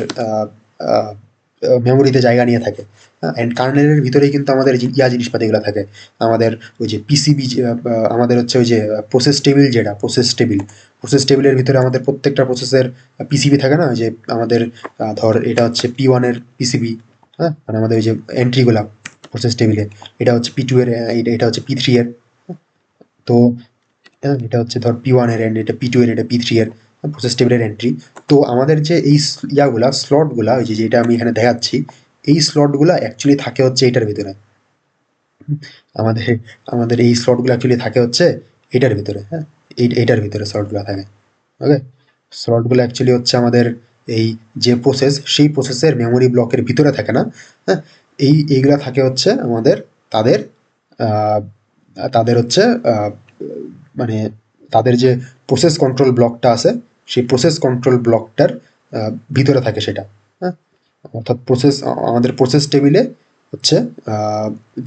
মেমোরিতে জায়গা নিয়ে থাকে। হ্যাঁ, অ্যান্ড কার্নেলের ভিতরেই কিন্তু আমাদের জিনিসপাতিগুলো থাকে। আমাদের ওই যে পিসিবি, আমাদের হচ্ছে ওই যে প্রসেস টেবিলের ভিতরে আমাদের প্রত্যেকটা প্রসেসের পিসিবি থাকে না? ওই যে আমাদের ধর এটা হচ্ছে P1 এর পিসিবি। হ্যাঁ, মানে আমাদের ওই যে এন্ট্রিগুলা প্রসেস টেবিলে, এটা হচ্ছে P2 এর, এটা হচ্ছে P3 এর। তো এটা হচ্ছে ধর P1 এর এন্ড, এটা P2 এর, এটা P3 এর প্রসেস টেবিলের এন্ট্রি। তো আমাদের যে এই স্লটগুলা, ওই যে যেটা আমি এখানে দেখাচ্ছি, এই স্লটগুলা অ্যাকচুয়ালি থাকে হচ্ছে এটার ভিতরে। আমাদের আমাদের এই স্লটগুলো অ্যাকচুয়ালি থাকে হচ্ছে এটার ভিতরে। হ্যাঁ, এইটার ভিতরে স্লটগুলো থাকে। ওকে, স্লটগুলো অ্যাকচুয়ালি হচ্ছে আমাদের এই যে প্রসেস, সেই প্রসেসের মেমোরি ব্লকের ভিতরে থাকে না। হ্যাঁ, এইগুলা থাকে হচ্ছে আমাদের তাদের আহ, তাদের হচ্ছে মানে তাদের যে প্রসেস কন্ট্রোল ব্লকটা আছে, সেই প্রসেস কন্ট্রোল ব্লকটার ভিতরে থাকে সেটা। হ্যাঁ, অর্থাৎ আমাদের প্রসেস টেবিলে হচ্ছে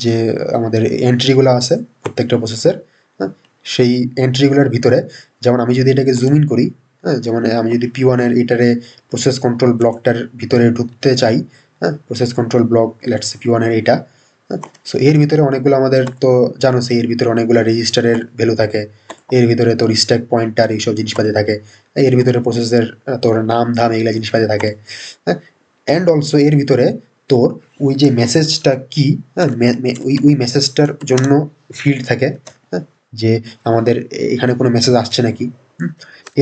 যে আমাদের এন্ট্রিগুলো আছে প্রত্যেকটা প্রসেসের। হ্যাঁ, সেই এন্ট্রিগুলোর ভিতরে, যেমন আমি যদি এটাকে জুম ইন করি, হ্যাঁ, যেমন আমি যদি P1 এর এটারে প্রসেস কন্ট্রোল ব্লকটার ভিতরে ঢুকতে চাই, হ্যাঁ, process control block let's say P1 এর এটা। হ্যাঁ, সো এর ভিতরে অনেকগুলো আমাদের তো জানো, সেই এর ভিতরে অনেকগুলো রেজিস্টারের ভ্যালু থাকে, এর ভিতরে তোর স্ট্যাক পয়েন্টার এইসব জিনিসপাতি থাকে, এর ভিতরে প্রসেসের তোর নাম ধাম এইগুলা জিনিসপাতি থাকে। হ্যাঁ, অ্যান্ড অলসো এর ভিতরে তোর ওই যে মেসেজটা কি, হ্যাঁ, ওই মেসেজটার জন্য ফিল্ড থাকে। হ্যাঁ, যে আমাদের এখানে কোনো মেসেজ আসছে নাকি।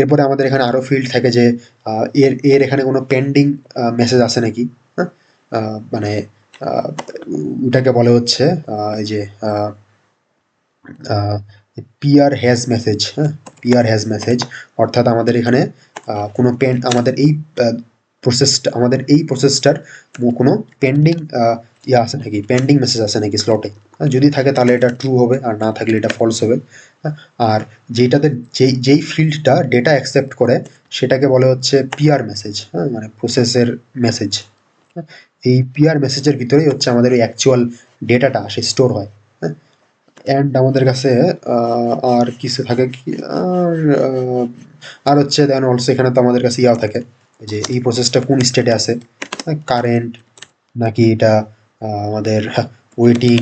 এরপরে আমাদের এখানে আরও ফিল্ড থাকে যে এর এর এখানে কোনো পেন্ডিং মেসেজ আসে নাকি। হ্যাঁ, মানে ওটাকে বলে হচ্ছে এই যে পিআর হ্যাজ মেসেজ। হ্যাঁ, পিআর হ্যাজ মেসেজ, অর্থাৎ আমাদের এখানে কোনো আমাদের এই প্রসেসটার কোনো পেন্ডিং আছে নাকি, পেন্ডিং মেসেজ আছে নাকি স্লটে। যদি থাকে তাহলে এটা ট্রু হবে, আর না থাকলে এটা ফলস হবে। হ্যাঁ, আর যেটাতে যেই ফিল্ডটা ডেটা অ্যাকসেপ্ট করে সেটাকে বলে হচ্ছে পিআর মেসেজ। হ্যাঁ, মানে প্রসেসের মেসেজ। এই পিআর মেসেজের ভিতরেই হচ্ছে আমাদের ওই অ্যাকচুয়াল ডেটাটা আসে, স্টোর হয়। হ্যাঁ, অ্যান্ড আমাদের কাছে আর কিছু থাকে কি, আর হচ্ছে দেন অলসো এখানে তো আমাদের কাছে ইয়াও থাকে যে এই প্রসেসটা কোন স্টেটে আছে, কারেন্ট নাকি এটা আমাদের ওয়েটিং,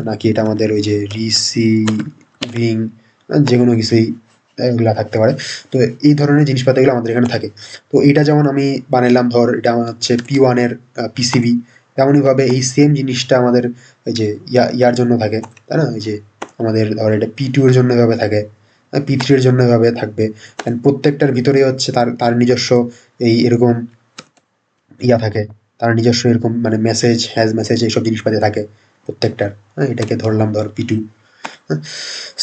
নাকি এটা আমাদের ওই যে রিসিভিং, যে কোনো কিছুই এগুলা থাকতে পারে। তো এই ধরনের জিনিসপাতিগুলো আমাদের এখানে থাকে। তো এইটা যেমন আমি বানাইলাম, ধর এটা আমার হচ্ছে P1 এর পিসিবি, তেমনইভাবে এই সেম জিনিসটা আমাদের এই যে ইয়ার জন্য থাকে, তাই না? এই যে আমাদের ধর এটা P2 এর জন্য এভাবে থাকে, P3 এর জন্য এভাবে থাকবে, and প্রত্যেকটার ভিতরে হচ্ছে তার তার নিজস্ব এরকম থাকে, তার নিজস্ব এরকম মানে মেসেজ এইসব জিনিসপাতি থাকে প্রত্যেকটার। এটাকে ধরলাম ধর P2,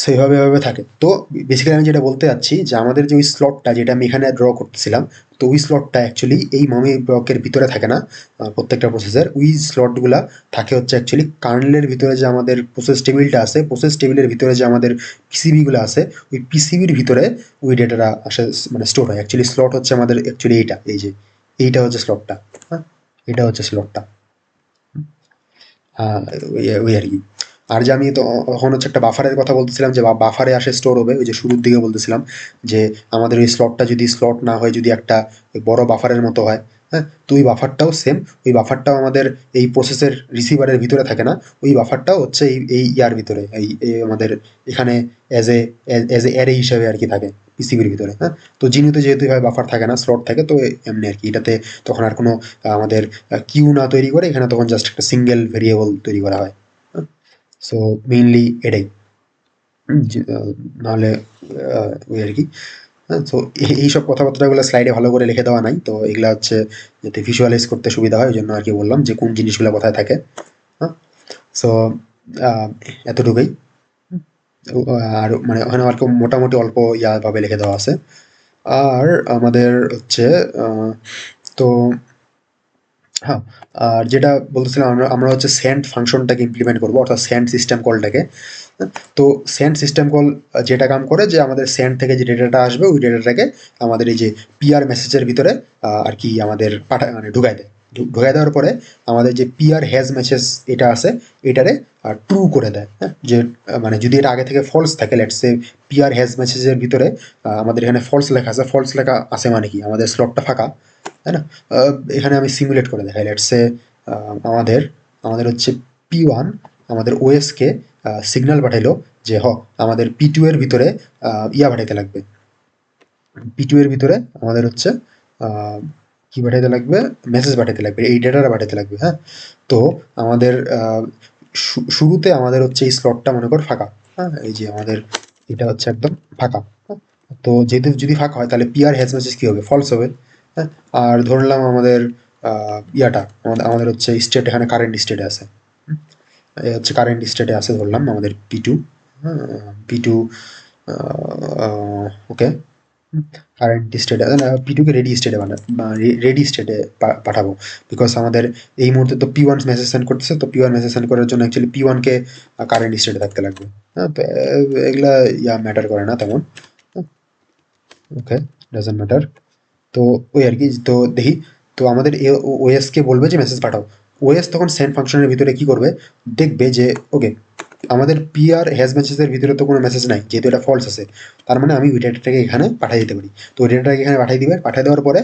সেইভাবে এভাবে থাকে। তো বেসিক্যালি আমি যেটা বলতে চাচ্ছি যে আমাদের যে ওই স্লটটা যেটা আমি এখানে ড্র করতেছিলাম, তো ওই স্লটটা অ্যাকচুয়ালি এই মামি ব্লকের ভিতরে থাকে না প্রত্যেকটা প্রসেসের। ওই স্লটগুলা থাকে হচ্ছে অ্যাকচুয়ালি কার্নেলের ভিতরে যে আমাদের প্রসেস টেবিলটা আছে, প্রসেস টেবিলের ভিতরে যে আমাদের পিসিবিগুলো আছে, ওই পিসিবির ভিতরে ওই ডেটাটা আসে মানে স্টোর হয়। অ্যাকচুয়ালি স্লট হচ্ছে আমাদের অ্যাকচুয়ালি এইটা হচ্ছে স্লটটা। হ্যাঁ, এটা হচ্ছে স্লটটা। ওই আর কি। আর যে আমি তো তখন হচ্ছে একটা বাফারের কথা বলতেছিলাম যে বাফারে আসে স্টোর হবে, ওই যে শুরুর দিকে বলতেছিলাম যে আমাদের ওই স্লটটা যদি স্লট না হয়, যদি একটা বড় বাফারের মতো হয়, হ্যাঁ, তো ওই বাফারটাও সেম, ওই বাফারটাও আমাদের এই প্রসেসের রিসিভারের ভিতরে থাকে না, ওই বাফারটাও হচ্ছে এই ইয়ার ভিতরে আমাদের এখানে অ্যাজ এ অ্যারে হিসাবে আর কি থাকে পিসিবির ভিতরে। হ্যাঁ, তো জিনুতে যেহেতু এভাবে বাফার থাকে না, স্লট থাকে, তো এমনি আর কি। এটাতে তখন আর কোনো আমাদের কিউ না তৈরি করে, এখানে তখন জাস্ট একটা সিঙ্গেল ভেরিয়েবল তৈরি করা হয়। সো মেইনলি এটাই। নাহলে ওই আর কি। হ্যাঁ, তো এইসব কথাবার্তাগুলো স্লাইডে ভালো করে লিখে দেওয়া নাই, তো এগুলা হচ্ছে যাতে ভিজুয়ালাইজ করতে সুবিধা হয়, ওই জন্য আর কি বললাম যে কোন জিনিসগুলো কোথায় থাকে। হ্যাঁ, সো এতটুকুই। আর মানে ওখানে আর কি মোটামুটি অল্প ভাবে লিখে দেওয়া আছে। আর আমাদের হচ্ছে তো হ্যাঁ, আর যেটা বলতেছিলাম আমরা আমরা হচ্ছে সেন্ড ফাংশনটাকে ইমপ্লিমেন্ট করবো, অর্থাৎ সেন্ড সিস্টেম কলটাকে। তো সেন্ড সিস্টেম কল যেটা কাম করে যে আমাদের সেন্ড থেকে যে ডেটাটা আসবে, ওই ডেটাটাকে আমাদের এই যে পিআর মেসেজের ভিতরে আর কি আমাদের মানে ঢুকাই দেয়। ঢুকাই দেওয়ার পরে আমাদের যে পিআর হ্যাজ মেসেজ এটা আছে, এটারে ট্রু করে দেয়। হ্যাঁ, যে মানে যদি এটা আগে থেকে ফলস থাকে, লেটস সে পিআর হ্যাজ মেসেজের ভিতরে আমাদের এখানে ফলস লেখা আছে, ফলস লেখা আছে মানে কি আমাদের স্লটটা ফাঁকা, তাই না? এখানে আমি সিমুলেট করে দেখাই। লেটস সে আমাদের আমাদের হচ্ছে P1 আমাদের ওএসকে সিগন্যাল পাঠাইলো যে আমাদের P2 এর ভিতরে পাঠাইতে লাগবে। P2 এর ভিতরে আমাদের হচ্ছে কি পাঠাইতে লাগবে, মেসেজ পাঠাইতে লাগবে, এই ডেটাটা পাঠাইতে লাগবে। হ্যাঁ, তো আমাদের শুরুতে আমাদের হচ্ছে এই স্লটটা মনে কর ফাঁকা। হ্যাঁ, এই যে আমাদের এটা হচ্ছে একদম ফাঁকা। হ্যাঁ, তো যেহেতু যদি ফাঁকা হয় তাহলে পিআর হ্যাজ মেসেজ কি হবে, ফলস হবে। হ্যাঁ, আর ধরলাম আমাদের আমাদের হচ্ছে স্টেট এখানে কারেন্ট স্টেটে আছে। হচ্ছে কারেন্ট স্টেটে আছে ধরলাম আমাদের P2। P2 ওকে, কারেন্ট স্টেটে P2 কে রেডি স্টেটে রেডি স্টেটে পাঠাবো, বিকজ আমাদের এই মুহূর্তে তো P1 মেসেজ সেন্ড করতেছে, তো P1 মেসেজ সেন্ড করার জন্য অ্যাকচুয়ালি P1 কে কারেন্ট স্টেটে থাকতে লাগবে। হ্যাঁ, তো এগুলা ম্যাটার করে না তেমন। ওকে, ডাজন্ট ম্যাটার। তো ওই আর কি। তো দেখি, তো আমাদের ওএস কে বলবে যে মেসেজ পাঠাও। ওএস তখন সেন্ড ফাংশনের ভিতরে কি করবে, দেখবে যে ওকে আমাদের পিআর হ্যাজ মেসেজের ভিতরে তো কোনো মেসেজ নাই, যেহেতু এটা ফলস আছে, তার মানে আমি ওই ডেটাটাকে এখানে পাঠিয়ে দিতে পারি। তো ওই ডেটাটাকে এখানে পাঠিয়ে দিবে, পাঠিয়ে দেওয়ার পরে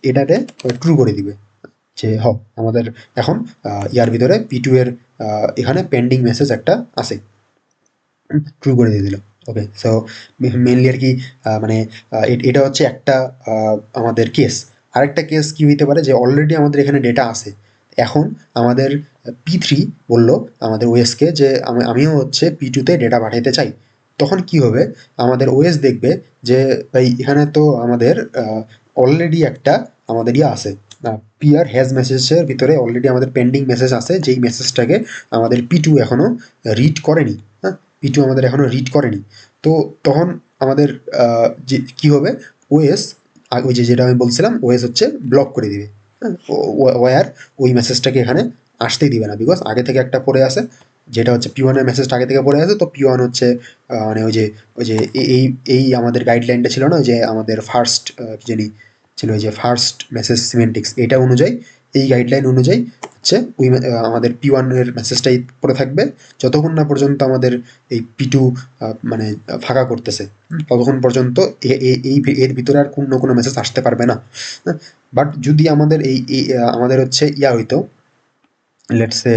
এটাতে ট্রু করে দিবে যে আমাদের এখন ইয়ার ভিতরে P2 এর এখানে পেন্ডিং মেসেজ একটা আছে, ট্রু করে দিয়ে দিল। ওকে, সো মেনলি আর কি মানে এটা হচ্ছে একটা আমাদের কেস। আরেকটা কেস কি হইতে পারে যে অলরেডি আমাদের এখানে ডেটা আছে, এখন আমাদের P3 বললো আমাদের ওএসকে যে আমিও হচ্ছে P2-তে ডেটা পাঠাইতে চাই। তখন কি হবে, আমাদের ওএস দেখবে যে ভাই এখানে তো আমাদের অলরেডি একটা আমাদের আছে, পিআর হ্যাজ মেসেজের ভিতরে অলরেডি আমাদের পেন্ডিং মেসেজ আছে, যেই মেসেজটাকে আমাদের P2 এখনো রিড করেনি। হ্যাঁ, P2 আমাদের এখনো রিড করেনি। তো তখন আমাদের যে কি হবে, ওএস ওই যেটা আমি বলছিলাম, ওএস হচ্ছে ব্লক করে দিবে। হ্যাঁ, ওয়ার ওই মেসেজটাকে এখানে আসতেই দিবে না, বিকজ আগে থেকে একটা পড়ে আছে, যেটা হচ্ছে P1 এর মেসেজটা আগে থেকে পড়ে আছে। তো P1 হচ্ছে মানে ওই যে এই এই আমাদের গাইডলাইনটা ছিল না, যে আমাদের ফার্স্ট কি জানি ছিল, ওই যে ফার্স্ট মেসেজ সিমেন্টিক্স, এটা অনুযায়ী এই গাইডলাইন অনুযায়ী হচ্ছে ওই আমাদের P1 এর মেসেজটাই পড়ে থাকবে, যতক্ষণ না পর্যন্ত আমাদের এই P2 মানে ফাঁকা করতেছে, ততক্ষণ পর্যন্ত এর ভিতরে আর কোনো মেসেজ আসতে পারবে না। বাট যদি আমাদের আমাদের হচ্ছে হইতো, লেটস সে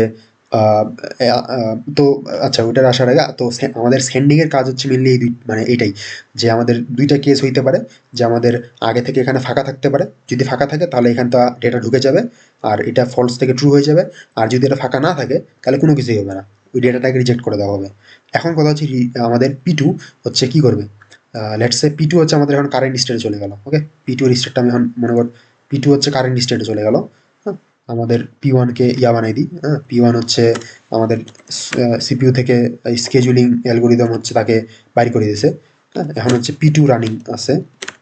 তো আচ্ছা ওইটার আসার আগে তো আমাদের সেন্ডিং এর কাজ হচ্ছে মেনলি মানে এইটাই, যে আমাদের দুইটা কেস হইতে পারে, যে আমাদের আগে থেকে এখানে ফাঁকা থাকতে পারে, যদি ফাঁকা থাকে তাহলে এখানে তো ডেটা ঢুকে যাবে আর এটা ফলস থেকে ট্রু হয়ে যাবে। আর যদি এটা ফাঁকা না থাকে তাহলে কোনো কিছুই হবে না, ওই ডেটাটাকে রিজেক্ট করে দেওয়া হবে। এখন কথা হচ্ছে আমাদের P2 হচ্ছে কি করবে, লেটস সে পি টু হচ্ছে আমাদের এখন কারেন্ট স্টেটে চলে গেল। ওকে, পি টু স্টেটটা আমি এখন মনে কর পি টু হচ্ছে কারেন্ট স্টেটে চলে গেল। হ্যাঁ, আমাদের পি ওয়ানকে বানাই দিই। হ্যাঁ, পি ওয়ান হচ্ছে আমাদের সিপিইউ থেকে স্কেজুলিং অ্যালগোরিদম হচ্ছে তাকে বাইর করে দিয়েছে। হ্যাঁ, এখন হচ্ছে পি টু রানিং আছে,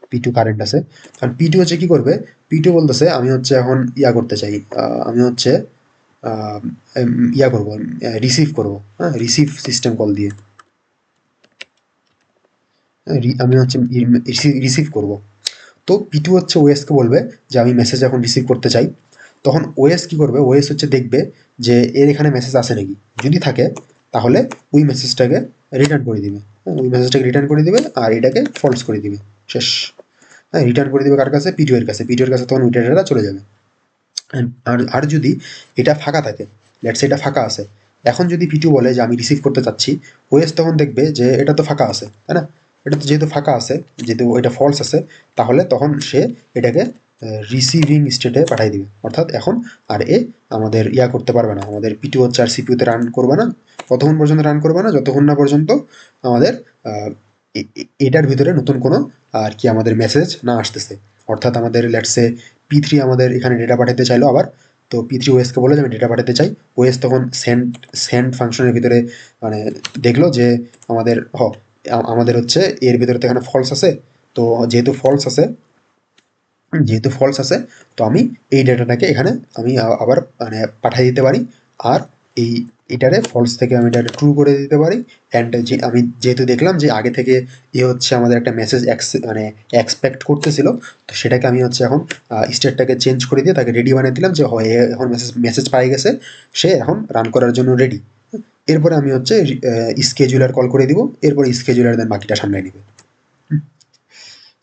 পি টু কারেন্ট আছে। কারণ পি টু হচ্ছে কি করবে, পি টু বলতেছে আমি হচ্ছে এখন করতে চাই, আমি হচ্ছে করবো, রিসিভ করবো। হ্যাঁ, রিসিভ সিস্টেম কল দিয়ে আমি হচ্ছে রিসিভ করব। তো পি টু হচ্ছে ওএসকে বলবে যে আমি মেসেজ এখন রিসিভ করতে চাই। তখন ওএস কি করবে, ওএস হচ্ছে দেখবে যে এর এখানে মেসেজ আসে নাকি। যদি থাকে তাহলে ওই মেসেজটাকে রিটার্ন করে দিবে। হ্যাঁ, ওই মেসেজটাকে রিটার্ন করে দিবে আর এটাকে ফলস করে দিবে, শেষ। হ্যাঁ, রিটার্ন করে দিবে কার কাছে, পিটু এর কাছে। পিটু এর কাছে তখন ওই ডেটাটা চলে যাবে। আর যদি এটা ফাঁকা থাকে, লেটস সে এটা ফাঁকা আছে, এখন যদি পিটু বলে যে আমি রিসিভ করতে চাচ্ছি, ওএস তখন দেখবে যে এটা তো ফাঁকা আছে, তাই না? এটা তো যেহেতু ফাঁকা আছে, যেহেতু এটা ফলস আছে, তাহলে তখন সে এটাকে রিসিভিং স্টেটে পাঠিয়ে দিবে। অর্থাৎ এখন আর আমাদের করতে পারবে না, আমাদের পিটু হচ্ছে আর সিপিউতে রান করবে না। কতক্ষণ পর্যন্ত রান করবে না, যতক্ষণ না পর্যন্ত আমাদের এটার ভিতরে নতুন কোনো আর কি আমাদের মেসেজ না আসতেছে। অর্থাৎ আমাদের লেটসে পি থ্রি আমাদের এখানে ডেটা পাঠাতে চাইলো আবার। তো পি থ্রি ওএসকে বলে যে আমি ডেটা পাঠাতে চাই। ওএস তখন সেন্ড সেন্ড ফাংশনের ভিতরে মানে দেখলো যে আমাদের আমাদের হচ্ছে এর ভিতরে তো এখানে ফলস আছে। তো যেহেতু ফলস আছে, তো আমি এই ডেটাটাকে এখানে আমি আবার মানে পাঠিয়ে দিতে পারি। আর এই এটারে ফলস থেকে আমি এটা ট্রু করে দিতে পারি। অ্যান্ড যে আমি যেহেতু দেখলাম যে আগে থেকে হচ্ছে আমাদের একটা মেসেজ মানে এক্সপেক্ট করতেছিল, তো সেটাকে আমি হচ্ছে এখন স্টেটটাকে চেঞ্জ করে দিয়ে তাকে রেডি বানিয়ে দিলাম যে হয় এখন মেসেজ পাই গেছে, সে এখন রান করার জন্য রেডি। এরপরে আমি হচ্ছে স্কেজুলার কল করে দিব, এরপরে স্কেজুলার দেন বাকিটা সামলাই নিবে।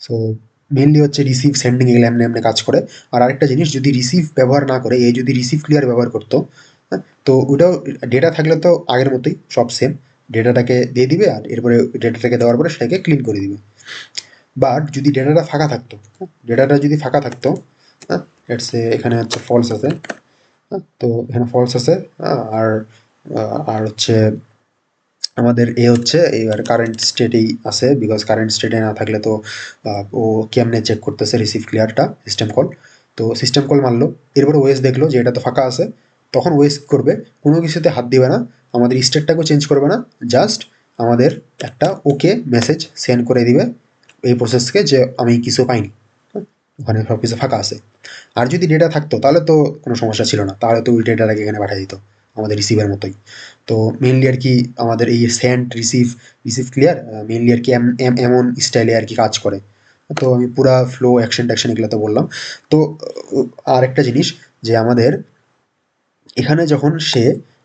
সো মেনলি হচ্ছে রিসিভ সেন্ডিং এগুলো এমনি এমনি কাজ করে। আর আরেকটা জিনিস, যদি রিসিভ ব্যবহার না করে, এই যদি রিসিভ ক্লিয়ার ব্যবহার করতো, হ্যাঁ, তো ওটাও ডেটা থাকলে তো আগের মতোই সব সেম, ডেটাটাকে দিয়ে দিবে আর এরপরে ডেটাটাকে দেওয়ার পরে সেটাকে ক্লিন করে দিবে। বাট যদি ডেটাটা ফাঁকা থাকতো, ডেটাটা যদি ফাঁকা থাকতো, হ্যাঁ, এখানে হচ্ছে ফলস আছে। হ্যাঁ, তো এখানে ফলস আছে। আর আর হচ্ছে আমাদের হচ্ছে এবার কারেন্ট স্টেটেই আছে, বিকজ কারেন্ট স্টেটে না থাকলে তো ও কেমনে চেক করতেছে রিসিভ ক্লিয়ারটা, সিস্টেম কল। তো সিস্টেম কল মারলো, এরপরে ওএস দেখলো যে এটা তো ফাঁকা আছে, তখন ওএস করবে কোনো কিছুতে হাত দিবে না, আমাদের স্টেটটাকেও চেঞ্জ করবে না, জাস্ট আমাদের একটা ওকে মেসেজ সেন্ড করে দিবে এই প্রসেসকে যে আমি কিছু পাইনি, ওখানে সব কিছু ফাঁকা আছে। আর যদি ডেটা থাকতো তাহলে তো কোনো সমস্যা ছিল না, তাহলে তো ওই ডেটাটাকে এখানে পাঠিয়ে দিত আমাদের রিসিভের মতোই। তো মেনলি আর কি আমাদের এই send receive receive clear mainly আর কি এমন স্টাইলে আর কি কাজ করে। তো আমি পুরা ফ্লো অ্যাকশন ট্যাকশন এগুলো তো বললাম। তো আর একটা জিনিস, যে আমাদের এখানে যখন সে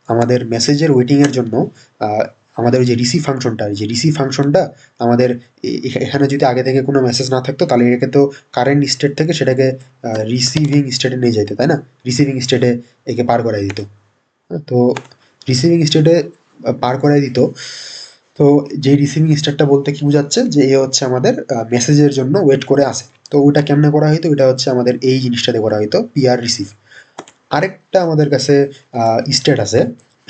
আমাদের মেসেজের ওয়েটিংয়ের জন্য আমাদের ওই যে রিসিভ ফাংশনটা আমাদের এখানে যদি আগে থেকে কোনো মেসেজ না থাকতো, তাহলে এটাকে তো কারেন্ট স্টেট থেকে সেটাকে রিসিভিং স্টেটে নিয়ে যেত, তাই না? রিসিভিং স্টেটে একে পার করাই দিত। তো রিসিভিং স্টেটে পার করাই দিত। তো যে রিসিভিং স্টেটটা বলতে কি বোঝাচ্ছে, যে এ হচ্ছে আমাদের মেসেজের জন্য ওয়েট করে আসে। তো ওটা কেমনে করা হইতো, এটা হচ্ছে আমাদের এই জিনিসটাতে করা হইতো, পিআর রিসিভ। আরেকটা আমাদের কাছে স্টেট আছে,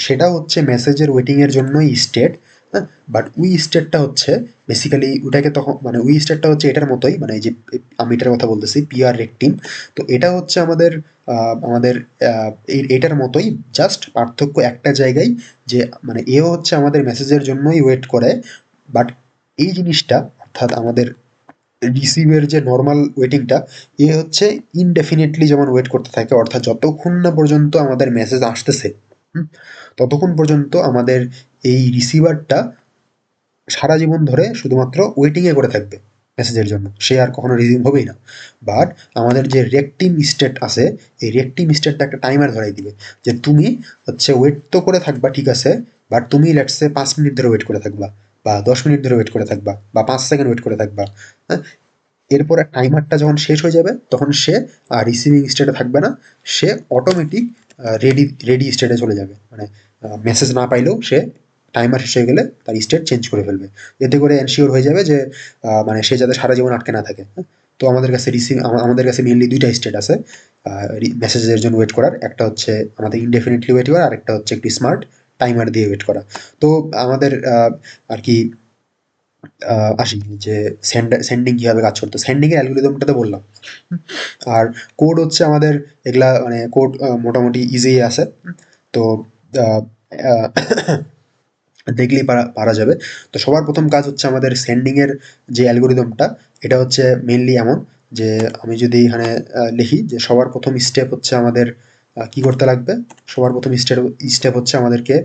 সেটা হচ্ছে মেসেজের ওয়েটিংয়ের জন্যই স্টেট। হ্যাঁ, বাট ওই স্টেটটা হচ্ছে বেসিক্যালি ওটাকে তখন মানে ওই স্টেটটা হচ্ছে এটার মতোই, মানে এই যে আমি এটার কথা বলতেছি পিআর রেকটিম। তো এটা হচ্ছে আমাদের আমাদের এটার মতোই, জাস্ট পার্থক্য একটা জায়গায়, যে মানে এও হচ্ছে আমাদের মেসেজের জন্যই ওয়েট করে। বাট এই জিনিসটা অর্থাৎ আমাদের রিসিভের যে নর্মাল ওয়েটিংটা, হচ্ছে ইনডেফিনিটলি যেমন ওয়েট করতে থাকে, অর্থাৎ যতক্ষণ না পর্যন্ত আমাদের মেসেজ আসতেছে, ততক্ষণ পর্যন্ত আমাদের এই রিসিভারটা সারা জীবন ধরে শুধুমাত্র ওয়েটিংয়ে করে থাকবে মেসেজের জন্য, সে আর কখনো রিসিভ হবেই না। বাট আমাদের যে রেকটিম স্টেট আছে, এই রেকটিম স্টেটটা একটা টাইমার ধরাই দিবে, যে তুমি হচ্ছে ওয়েট তো করে থাকবা ঠিক আছে, বাট তুমি লেটসে 5 মিনিট ধরে ওয়েট করে থাকবা, বা 10 মিনিট ধরে ওয়েট করে থাকবা, বা 5 সেকেন্ড ওয়েট করে থাকবা। হ্যাঁ, এরপরে টাইমারটা যখন শেষ হয়ে যাবে, তখন সে আর রিসিভিং স্টেটে থাকবে না, সে অটোমেটিক রেডি স্টেটে চলে যাবে। মানে মেসেজ না পাইলেও সে টাইমার শেষ হয়ে গেলে তার স্টেট চেঞ্জ করে ফেলবে। এতে করে এনশিওর হয়ে যাবে যে মানে সে যাতে সারা জীবন আটকে না থাকে। হ্যাঁ? তো আমাদের কাছে আমাদের কাছে মেনলি দুইটা স্টেট আছে মেসেজের জন্য ওয়েট করার, একটা হচ্ছে আমাদের ইনডেফিনিটলি ওয়েট করা, আর একটা হচ্ছে একটি স্মার্ট টাইমার দিয়ে ওয়েট করা। তো আমাদের আর কি আসি যে সেন্ডিং কিভাবে কাজ করতো। সেন্ডিং এর অ্যালগরিদমটা তো বললাম। আর কোড হচ্ছে আমাদের এগুলা মানে কোড মোটামুটি ইজি আছে। তো আহ, আহ, দেখলেই পারা পারা যাবে। তো সবার প্রথম কাজ হচ্ছে আমাদের সেন্ডিং এর যে অ্যালগরিদমটা, এটা হচ্ছে মেইনলি এমন যে আমি যদি এখানে লিখি যে সবার প্রথম স্টেপ হচ্ছে আমাদের কি করতে লাগবে। সবার প্রথম স্টেপ হচ্ছে আমাদেরকে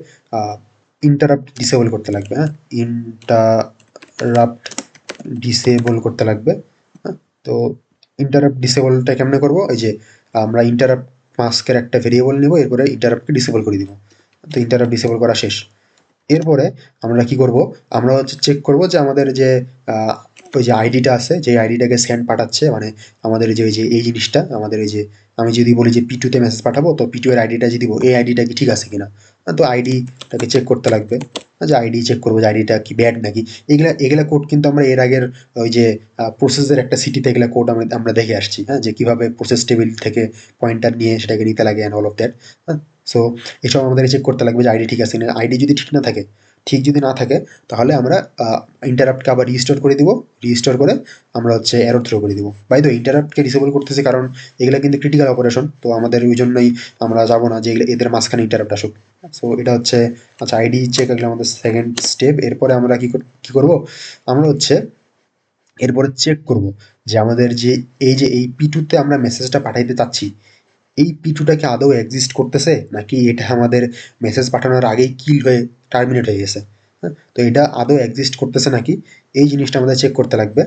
ইন্টারাপ্ট ডিসেবল করতে লাগবে। হ্যাঁ, ইন্টারাপ্ট ডিসেবল করতে লাগবে। হ্যাঁ, তো ইন্টারাপ্ট ডিসেবলটা কেমনে করব, এই যে আমরা ইন্টারাপ্ট মাস্কের একটা ভেরিয়েবল নেব, এরপরে ইন্টারাপ্টকে ডিসেবল করে দিব। তো ইন্টারাপ্ট ডিসেবল করা শেষ। এরপরে আমরা কি করব, আমরা হচ্ছে চেক করব যে আমাদের যে আহ, ওই যে আইডিটা আছে, যে আইডিটাকে সেন্ড পাঠাচ্ছে, মানে আমাদের যে ওই যে এই জিনিসটা আমাদের এই যে আমি যদি বলি যে P2 তে মেসেজ পাঠাবো, তো P2 এর আইডিটা যদি দিব, এই আইডিটা কি ঠিক আছে কিনা। তো আইডিটাকে চেক করতে লাগবে, যে আইডি চেক করবো যে আইডিটা কি ব্যাড নাকি। এগুলা এগুলা কোড কিন্তু আমরা এর আগের ওই যে প্রসেসের একটা সিটিতে এগুলা কোড আমরা আমরা দেখে আসছি। হ্যাঁ, যে কিভাবে প্রসেস টেবিল থেকে পয়েন্টার নিয়ে সেটাকে নিতে লাগে and all of that. So এসব আমাদের চেক করতে লাগবে যে আইডি ঠিক আছে কিনা। আইডি যদি ঠিক না থাকে, ঠিক যদি না থাকে, তাহলে আমরা ইন্টারাপ্টকে আবার রিস্টোর করে দিব। রিস্টোর করে আমরা হচ্ছে এরর থ্রো করে দিব। বাই দ্য ইন্টারাপ্টকে ডিসেবল করতেছি কারণ এগুলা কিন্তু ক্রিটিক্যাল অপারেশন, তো আমাদের ওই জন্যই আমরা যাবো না যে এদের মাঝখানে ইন্টারাপ্ট আসুক। সো এটা হচ্ছে আচ্ছা আইডি চেক আসলে আমাদের সেকেন্ড স্টেপ। এরপরে আমরা কি করব, আমরা হচ্ছে এরপরে চেক করব যে আমাদের যে এই P2 তে আমরা মেসেজটা পাঠাইতে চাচ্ছি, এই P2টা কি আদৌ এক্সিস্ট করতেছে, নাকি এটা আমাদের মেসেজ পাঠানোর আগেই কিল হয়ে টার্মিনেট হয়ে গেছে। হ্যাঁ, তো এটা আদৌ এক্সিস্ট করতেছে নাকি, এই জিনিসটা আমাদের চেক করতে লাগবে।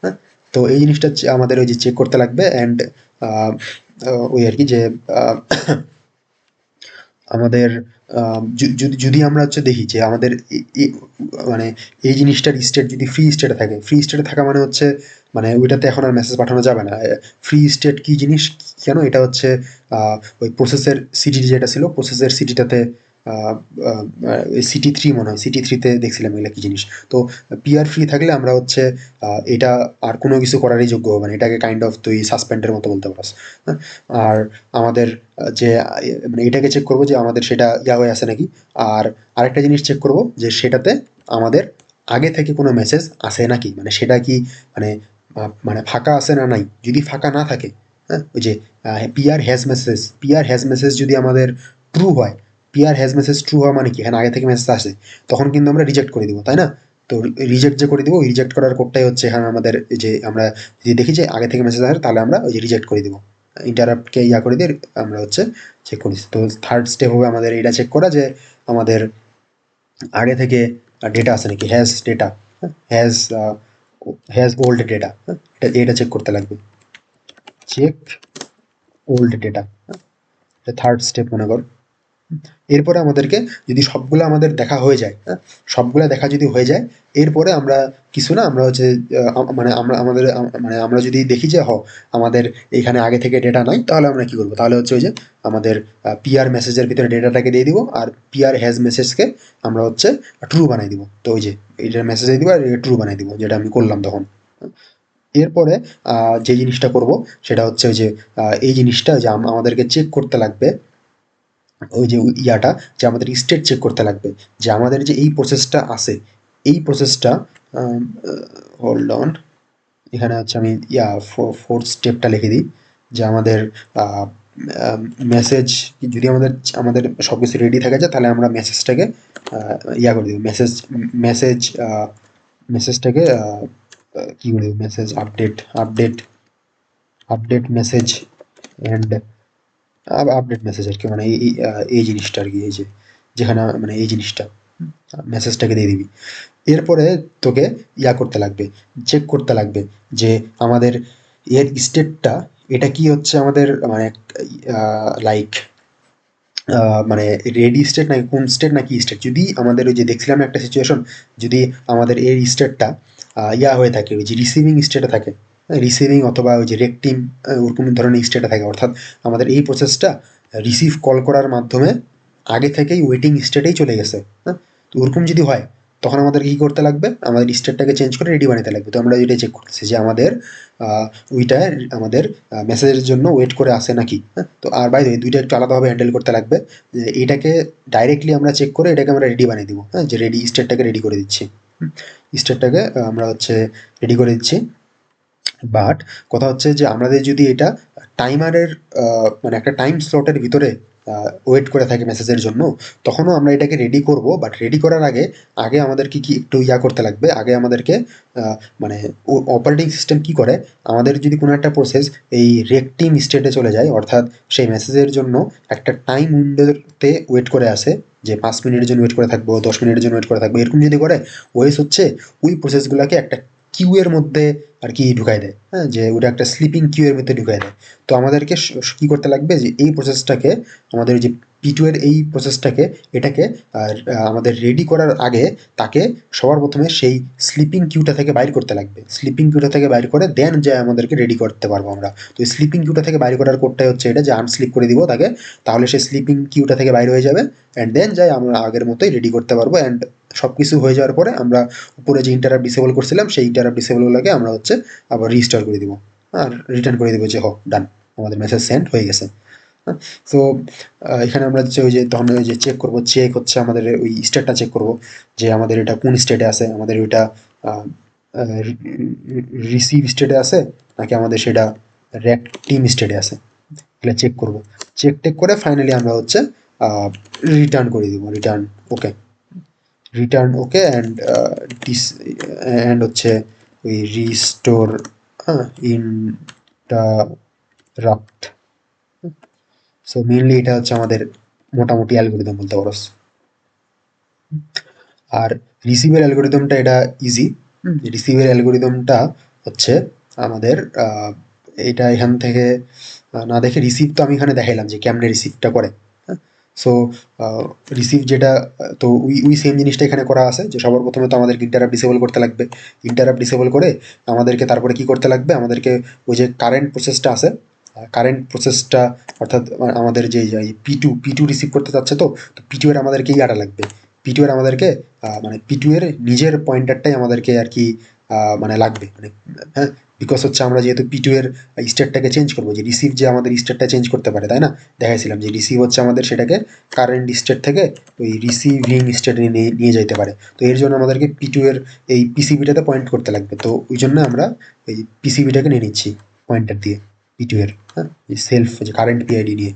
হ্যাঁ, তো এই জিনিসটা আমাদের ওই যে চেক করতে লাগবে অ্যান্ড ওই আর কি যে আহ, আমাদের যদি আমরা হচ্ছে দেখি যে আমাদের মানে এই জিনিসটার স্টেট যদি ফ্রি স্টেটে থাকে, ফ্রি স্টেটে থাকা মানে হচ্ছে মানে ওইটাতে এখন আর মেসেজ পাঠানো যাবে না। ফ্রি স্টেট কি জিনিস, কেন এটা হচ্ছে ওই প্রসেসের সিটি যেটা ছিল, প্রসেসের সিটিটাতে সিটি থ্রি মনে হয়, সিটি থ্রিতে দেখছিলাম এগুলো কি জিনিস। তো পিআর ফ্রি থাকলে আমরা হচ্ছে এটা আর কোনো কিছু করারই যোগ্য হবে না, এটাকে কাইন্ড অফ তুই সাসপেন্ডের মতো বলতে পারস। হ্যাঁ, আর আমাদের যে মানে এটাকে চেক করব যে আমাদের সেটা হয়ে আছে নাকি। আর আরেকটা জিনিস চেক করব যে সেটাতে আমাদের আগে থেকে কোনো মেসেজ আসে নাকি, মানে সেটা কি মানে মানে ফাঁকা আছে না নাই। যদি ফাঁকা না থাকে, হ্যাঁ, ওই যে পিআর হ্যাজ মেসেজ যদি আমাদের ট্রু হয়, পিআর হ্যাজ মেসেজ ট্রু হওয়া মানে কি, এখানে আগে থেকে মেসেজ আসে, তখন কিন্তু আমরা রিজেক্ট করে দিব, তাই না। তো রিজেক্ট যে করে দিব, ওই রিজেক্ট করার কোডটাই হচ্ছে এখানে আমাদের এই যে আমরা যদি দেখি যে আগে থেকে মেসেজ আসে, তাহলে আমরা ওই যে রিজেক্ট করে দিব, ইন্টারাপ্টকে করে দিয়ে আমরা হচ্ছে চেক করি। তো থার্ড স্টেপ হবে আমাদের এটা চেক করা যে আমাদের আগে থেকে ডেটা আছে নাকি, has data, has has old data. এটা এটা চেক করতে লাগবে, চেক ওল্ড ডেটা। এটা থার্ড স্টেপ মনে কর। এরপরে আমাদেরকে যদি সবগুলো আমাদের দেখা হয়ে যায়, হ্যাঁ, সবগুলা দেখা যদি হয়ে যায়, এরপরে আমরা কিছু না, আমরা হচ্ছে মানে আমরা আমাদের মানে আমরা যদি দেখি যে আমাদের এখানে আগে থেকে ডেটা নাই, তাহলে আমরা কি করবো, তাহলে হচ্ছে ওই যে আমাদের পিআর মেসেজের ভিতরে ডেটাটাকে দিয়ে দিব, আর পিআর হ্যাজ মেসেজকে আমরা হচ্ছে ট্রু বানাই দিব। তো ওই যে এইটার মেসেজ দিয়ে দিব আর ট্রু বানাই দিব, যেটা আমি করলাম তখন। এরপরে যে জিনিসটা করব সেটা হচ্ছে ওই যে এই জিনিসটা যে আমাদেরকে চেক করতে লাগবে, ওই যে ইয়াটা যে আমাদের স্টেট চেক করতে লাগবে যে আমাদের যে এই প্রসেসটা আছে, এই প্রসেসটা হোল্ড অন, এখানে হচ্ছে আমি ফোর্থ স্টেপটা লিখে দিই যে আমাদের মেসেজ যদি আমাদের আমাদের সব কিছু রেডি থাকে যায়, তাহলে আমরা মেসেজটাকে করে দিব, মেসেজ মেসেজটাকে কি করে দেবো, message update message and update message আর কি, মানে এই জিনিসটা আর কি, এই যে যেখানে মানে এই জিনিসটা মেসেজটাকে দিয়ে দিবি। এরপরে তোকে করতে লাগবে, চেক করতে লাগবে যে আমাদের এর স্টেটটা এটা কি হচ্ছে আমাদের মানে লাইক মানে রেডি স্টেট নাকি কোন স্টেট নাকি স্টেট। যদি আমাদের ওই যে দেখছিলাম একটা সিচুয়েশন, যদি আমাদের এর স্টেটটা হয়ে থাকে, ওই যে রিসিভিং স্টেটে থাকে, রিসিভিং অথবা ওই যে রেকটিং ওরকম ধরনের স্টেটে থাকে, অর্থাৎ আমাদের এই প্রসেসটা রিসিভ কল করার মাধ্যমে আগে থেকেই ওয়েটিং স্টেটেই চলে গেছে। হ্যাঁ, তো ওরকম যদি হয়, তখন আমাদের কী করতে লাগবে, আমাদের স্টেটটাকে চেঞ্জ করে রেডি বানাতে লাগবে। তো আমরা এটা চেক করতেছি যে আমাদের ওইটা আমাদের মেসেজের জন্য ওয়েট করে আসে নাকি। হ্যাঁ, তো আর বাইরে দুইটা একটু আলাদাভাবে হ্যান্ডেল করতে লাগবে। যে এটাকে ডাইরেক্টলি আমরা চেক করে এটাকে আমরা রেডি বানিয়ে দিব, হ্যাঁ, যে রেডি স্টেটটাকে রেডি করে দিচ্ছি। স্টেটটাকে আমরা হচ্ছে রেডি করে দিচ্ছি। বাট কথা হচ্ছে যে আমাদের যদি এটা টাইমারের মানে একটা টাইম স্লটের ভিতরে ওয়েট করে থাকে মেসেজের জন্য, তখনও আমরা এটাকে রেডি করব। বাট রেডি করার আগে আগে আমাদেরকে কি একটু করতে লাগবে, আগে আমাদেরকে মানে অপারেটিং সিস্টেম কি করে, আমাদের যদি কোনো একটা প্রসেস এই রেকটিম স্টেটে চলে যায়, অর্থাৎ সেই মেসেজের জন্য একটা টাইম উইন্ডোতে ওয়েট করে আসে, যে 5 মিনিটের জন্য ওয়েট করে থাকবো, 10 মিনিটের জন্য ওয়েট করে থাকবো, এরকম যদি করে, ওয়েস হচ্ছে ওই প্রসেসগুলোকে একটা কিউ এর মধ্যে আর কি ঢুকাই দেয়, হ্যাঁ, যে ওটা একটা স্লিপিং কিউ এর মধ্যে ঢুকাই দেয়। তো আমাদেরকে কি করতে লাগবে, যে এই প্রসেসটাকে, আমাদের যে P2 এর এই প্রসেসটাকে, এটাকে আমাদের রেডি করার আগে তাকে সবার প্রথমে সেই স্লিপিং কিউটা থেকে বাইর করতে লাগবে। স্লিপিং কিউটা থেকে বাইর করে দেন যে আমাদেরকে রেডি করতে পারবো আমরা। তো এই স্লিপিং কিউটা থেকে বাইর করার কোডটাই হচ্ছে এটা, যে আনস্লিপ করে দিব তাকে, তাহলে সে স্লিপিং কিউটা থেকে বাইর হয়ে যাবে, অ্যান্ড দেন যাই আমরা আগের মতোই রেডি করতে পারবো। অ্যান্ড সব কিছু হয়ে যাওয়ার পরে আমরা উপরে যে ইন্টারাপ্ট ডিসেবল করছিলাম সেই ইন্টারাপ্ট ডিসেবলগুলোকে আমরা হচ্ছে আবার রিস্টার্ট করে দিব, আর রিটার্ন করে দিব যে ডান, আমাদের মেসেজ সেন্ড হয়ে গেছে। সো এখানে আমরা হচ্ছে ওই যে তখন ওই যে চেক করবো, চেক হচ্ছে আমাদের ওই স্টেটটা চেক করব, যে আমাদের এটা কোন স্টেটে আছে, আমাদের ওইটা রিসিভ স্টেটে আছে নাকি আমাদের সেটা র্যাক টিম স্টেটে আছে, এগুলো চেক করব। চেক টেক করে ফাইনালি আমরা হচ্ছে রিটার্ন করে দিব, return okay, return okay, and and হচ্ছে ওই রিস্টোর ইন্টারাপ্ট। সো মেইনলি এটা হচ্ছে আমাদের মোটামুটি অ্যালগোরিদম বলতে পারো। আর রিসিভের অ্যালগোরিদমটা এটা ইজি। রিসিভের অ্যালগোরিদমটা হচ্ছে আমাদের এটা এখান থেকে না দেখে, রিসিভ তো আমি এখানে দেখাইলাম যে কেমনে রিসিভটা করে। সো রিসিভ যেটা, তো ওই সেম জিনিসটা এখানে করা আছে, যে সবার প্রথমে তো আমাদেরকে ইন্টারাপ্ট ডিসেবল করতে লাগবে। ইন্টারাপ্ট ডিসেবল করে আমাদেরকে তারপরে কি করতে লাগবে, আমাদেরকে ওই যে কারেন্ট প্রসেসটা আছে, কারেন্ট প্রসেসটা, অর্থাৎ আমাদের যে P2 রিসিভ করতে চাচ্ছে, তো P2 এর আমাদেরকে ইয়াটা লাগবে, P2 এর আমাদেরকে মানে P2 এর নিজের পয়েন্টারটাই আমাদেরকে আর কি মানে লাগবে, মানে হ্যাঁ, বিকজ হচ্ছে আমরা যেহেতু P2 এর স্টেটটাকে চেঞ্জ করবো, যে রিসিভ যে আমাদের স্টেটটা চেঞ্জ করতে পারে, তাই না? দেখাইছিলাম যে রিসিভ হচ্ছে আমাদের সেটাকে কারেন্ট স্টেট থেকে ওই রিসিভিং স্টেটে নিয়ে যাইতে পারে। তো এর জন্য আমাদেরকে P2 এর এই পিসিবিটাতে পয়েন্ট করতে লাগবে। তো ওই জন্য আমরা এই পিসিবিটাকে নিয়ে নিচ্ছি পয়েন্টার দিয়ে, P2 এর, হ্যাঁ, সেলফ যে কারেন্ট পিআইডি নিয়ে।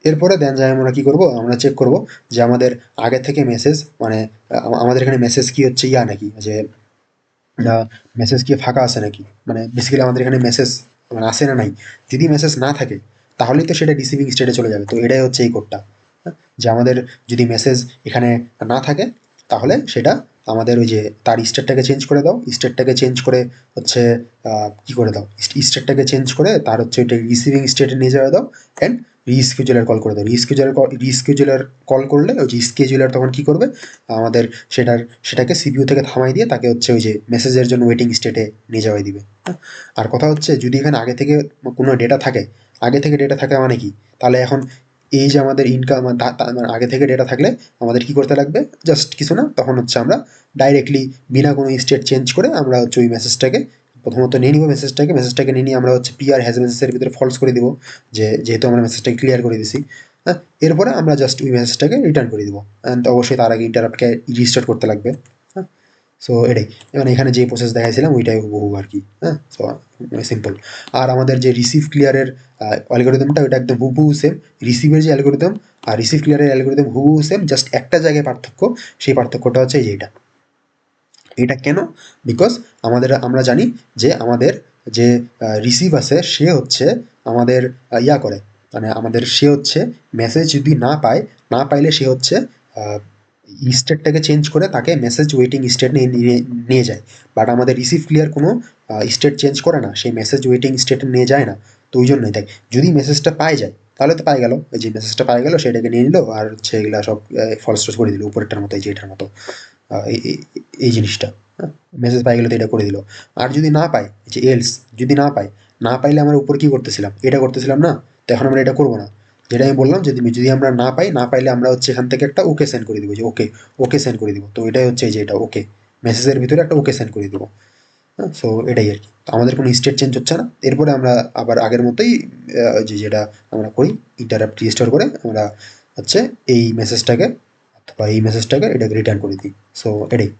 এরপরে দেন যাই আমরা কি করব, আমরা চেক করব যে আমাদের আগে থেকে মেসেজ, মানে আমাদের এখানে মেসেজ কি হচ্ছে নাকি, যে মেসেজ কি ফাঁকা আছে নাকি, মানে বেসিক্যালি আমাদের এখানে মেসেজ মানে আসে না নাই। যদি মেসেজ না থাকে তাহলেই তো সেটা রিসিভিং স্টেটে চলে যাবে। তো এটাই হচ্ছে এই কোডটা, যে আমাদের যদি মেসেজ এখানে না থাকে তাহলে সেটা আমাদের ওই যে তার স্টেটটাকে চেঞ্জ করে দাও, স্টেটটাকে চেঞ্জ করে হচ্ছে কি করে দাও, স্টেটটাকে চেঞ্জ করে তার হচ্ছে ওইটা রিসিভিং স্টেটে নিয়ে যাওয়া দাও, অ্যান্ড রিস্কেজুলার কল করে দাও। রিস্কেজুলার কল করলে ওই যে স্কেজুলার তখন কি করবে, আমাদের সেটাকে সিপিইউ থেকে থামাই দিয়ে তাকে হচ্ছে ওই যে মেসেজের জন্য ওয়েটিং স্টেটে নিয়ে যাওয়াই দিবে। আর কথা হচ্ছে যদি এখানে আগে থেকে কোনো ডেটা থাকে, আগে থেকে ডেটা থাকে মানে কি, তাহলে এখন এই যে আমাদের ইনকাম আগে থেকে ডেটা থাকলে আমাদের কি করতে লাগবে, জাস্ট কিছু না, তখন হচ্ছে আমরা ডাইরেক্টলি বিনা কোনো স্টেট চেঞ্জ করে আমরা হচ্ছে ওই মেসেজটাকে প্রথমত নিয়ে নিব, মেসেজটাকে নিয়ে নিয়ে আমরা হচ্ছে পিআর হ্যাজ মেসেজের ভিতরে ফলস করে দিব, যে যেহেতু আমরা মেসেজটাকে ক্লিয়ার করে দিছি। হ্যাঁ, এরপরে আমরা জাস্ট ওই মেসেজটাকে রিটার্ন করে দিব, অ্যান্ড অবশ্যই তার আগে ইন্টারাপ্টকে রিস্টার্ট করতে লাগবে। হ্যাঁ, সো এটাই, মানে এখানে যে প্রসেস দেখাইছিলাম ওইটাই হুবহু আর কি। হ্যাঁ, সো সিম্পল। আর আমাদের যে রিসিভ ক্লিয়ারের অ্যালগোরিদমটা ওইটা একদম হুবহু সেম। রিসিভের যে অ্যালগোরিদম আর রিসিভ ক্লিয়ারের অ্যালগোরিদম হুবহু সেম, জাস্ট একটা জায়গায় পার্থক্য। সেই পার্থক্যটা হচ্ছে এই যে এটা কেন, বিকজ আমরা জানি যে আমাদের যে রিসিভ আছে সে হচ্ছে আমাদের করে, মানে আমাদের সে হচ্ছে মেসেজ যদি না পাইলে সে হচ্ছে স্টেটটাকে চেঞ্জ করে তাকে মেসেজ ওয়েটিং স্টেট নিয়ে যায়। বাট আমাদের রিসিভ ক্লিয়ার কোনো স্টেট চেঞ্জ করে না, সেই মেসেজ ওয়েটিং স্টেটে নিয়ে যায় না। তো ওই জন্যই তাই, যদি মেসেজটা পাই যায় তাহলে তো পাই গেল, যে মেসেজটা পাই গেল সেটাকে নিয়ে নিল, আর হচ্ছে এগুলা সব ফলস করে দিল উপরেরটার মতো, এই যে এটার মতো এই জিনিসটা। হ্যাঁ, মেসেজ পাই গেলে তো এটা করে দিল। আর যদি না পাই, যে এলস, যদি না পাইলে আমরা উপর কি করতেছিলাম, এটা করতেছিলাম না, তো এখন আমরা এটা করবো না। যেটা আমি বললাম, যদি আমরা না পাইলে আমরা হচ্ছে এখান থেকে একটা ওকে সেন্ড করে দিব, যে ওকে সেন্ড করে দিব। তো এটাই হচ্ছে এই যে এটা ওকে, মেসেজের ভিতরে একটা ওকে সেন্ড করে দিব। হ্যাঁ, সো এটাই আর কি। তো আমাদের কোনো স্টেট চেঞ্জ হচ্ছে না। এরপরে আমরা আবার আগের মতোই যেটা আমরা করি, ইন্টারাপ্ট রিস্টোর করে আমরা হচ্ছে এই মেসেজটাকে অথবা এই মেসেজটাকে এটাকে রিটার্ন করে দিই। সো এটাই।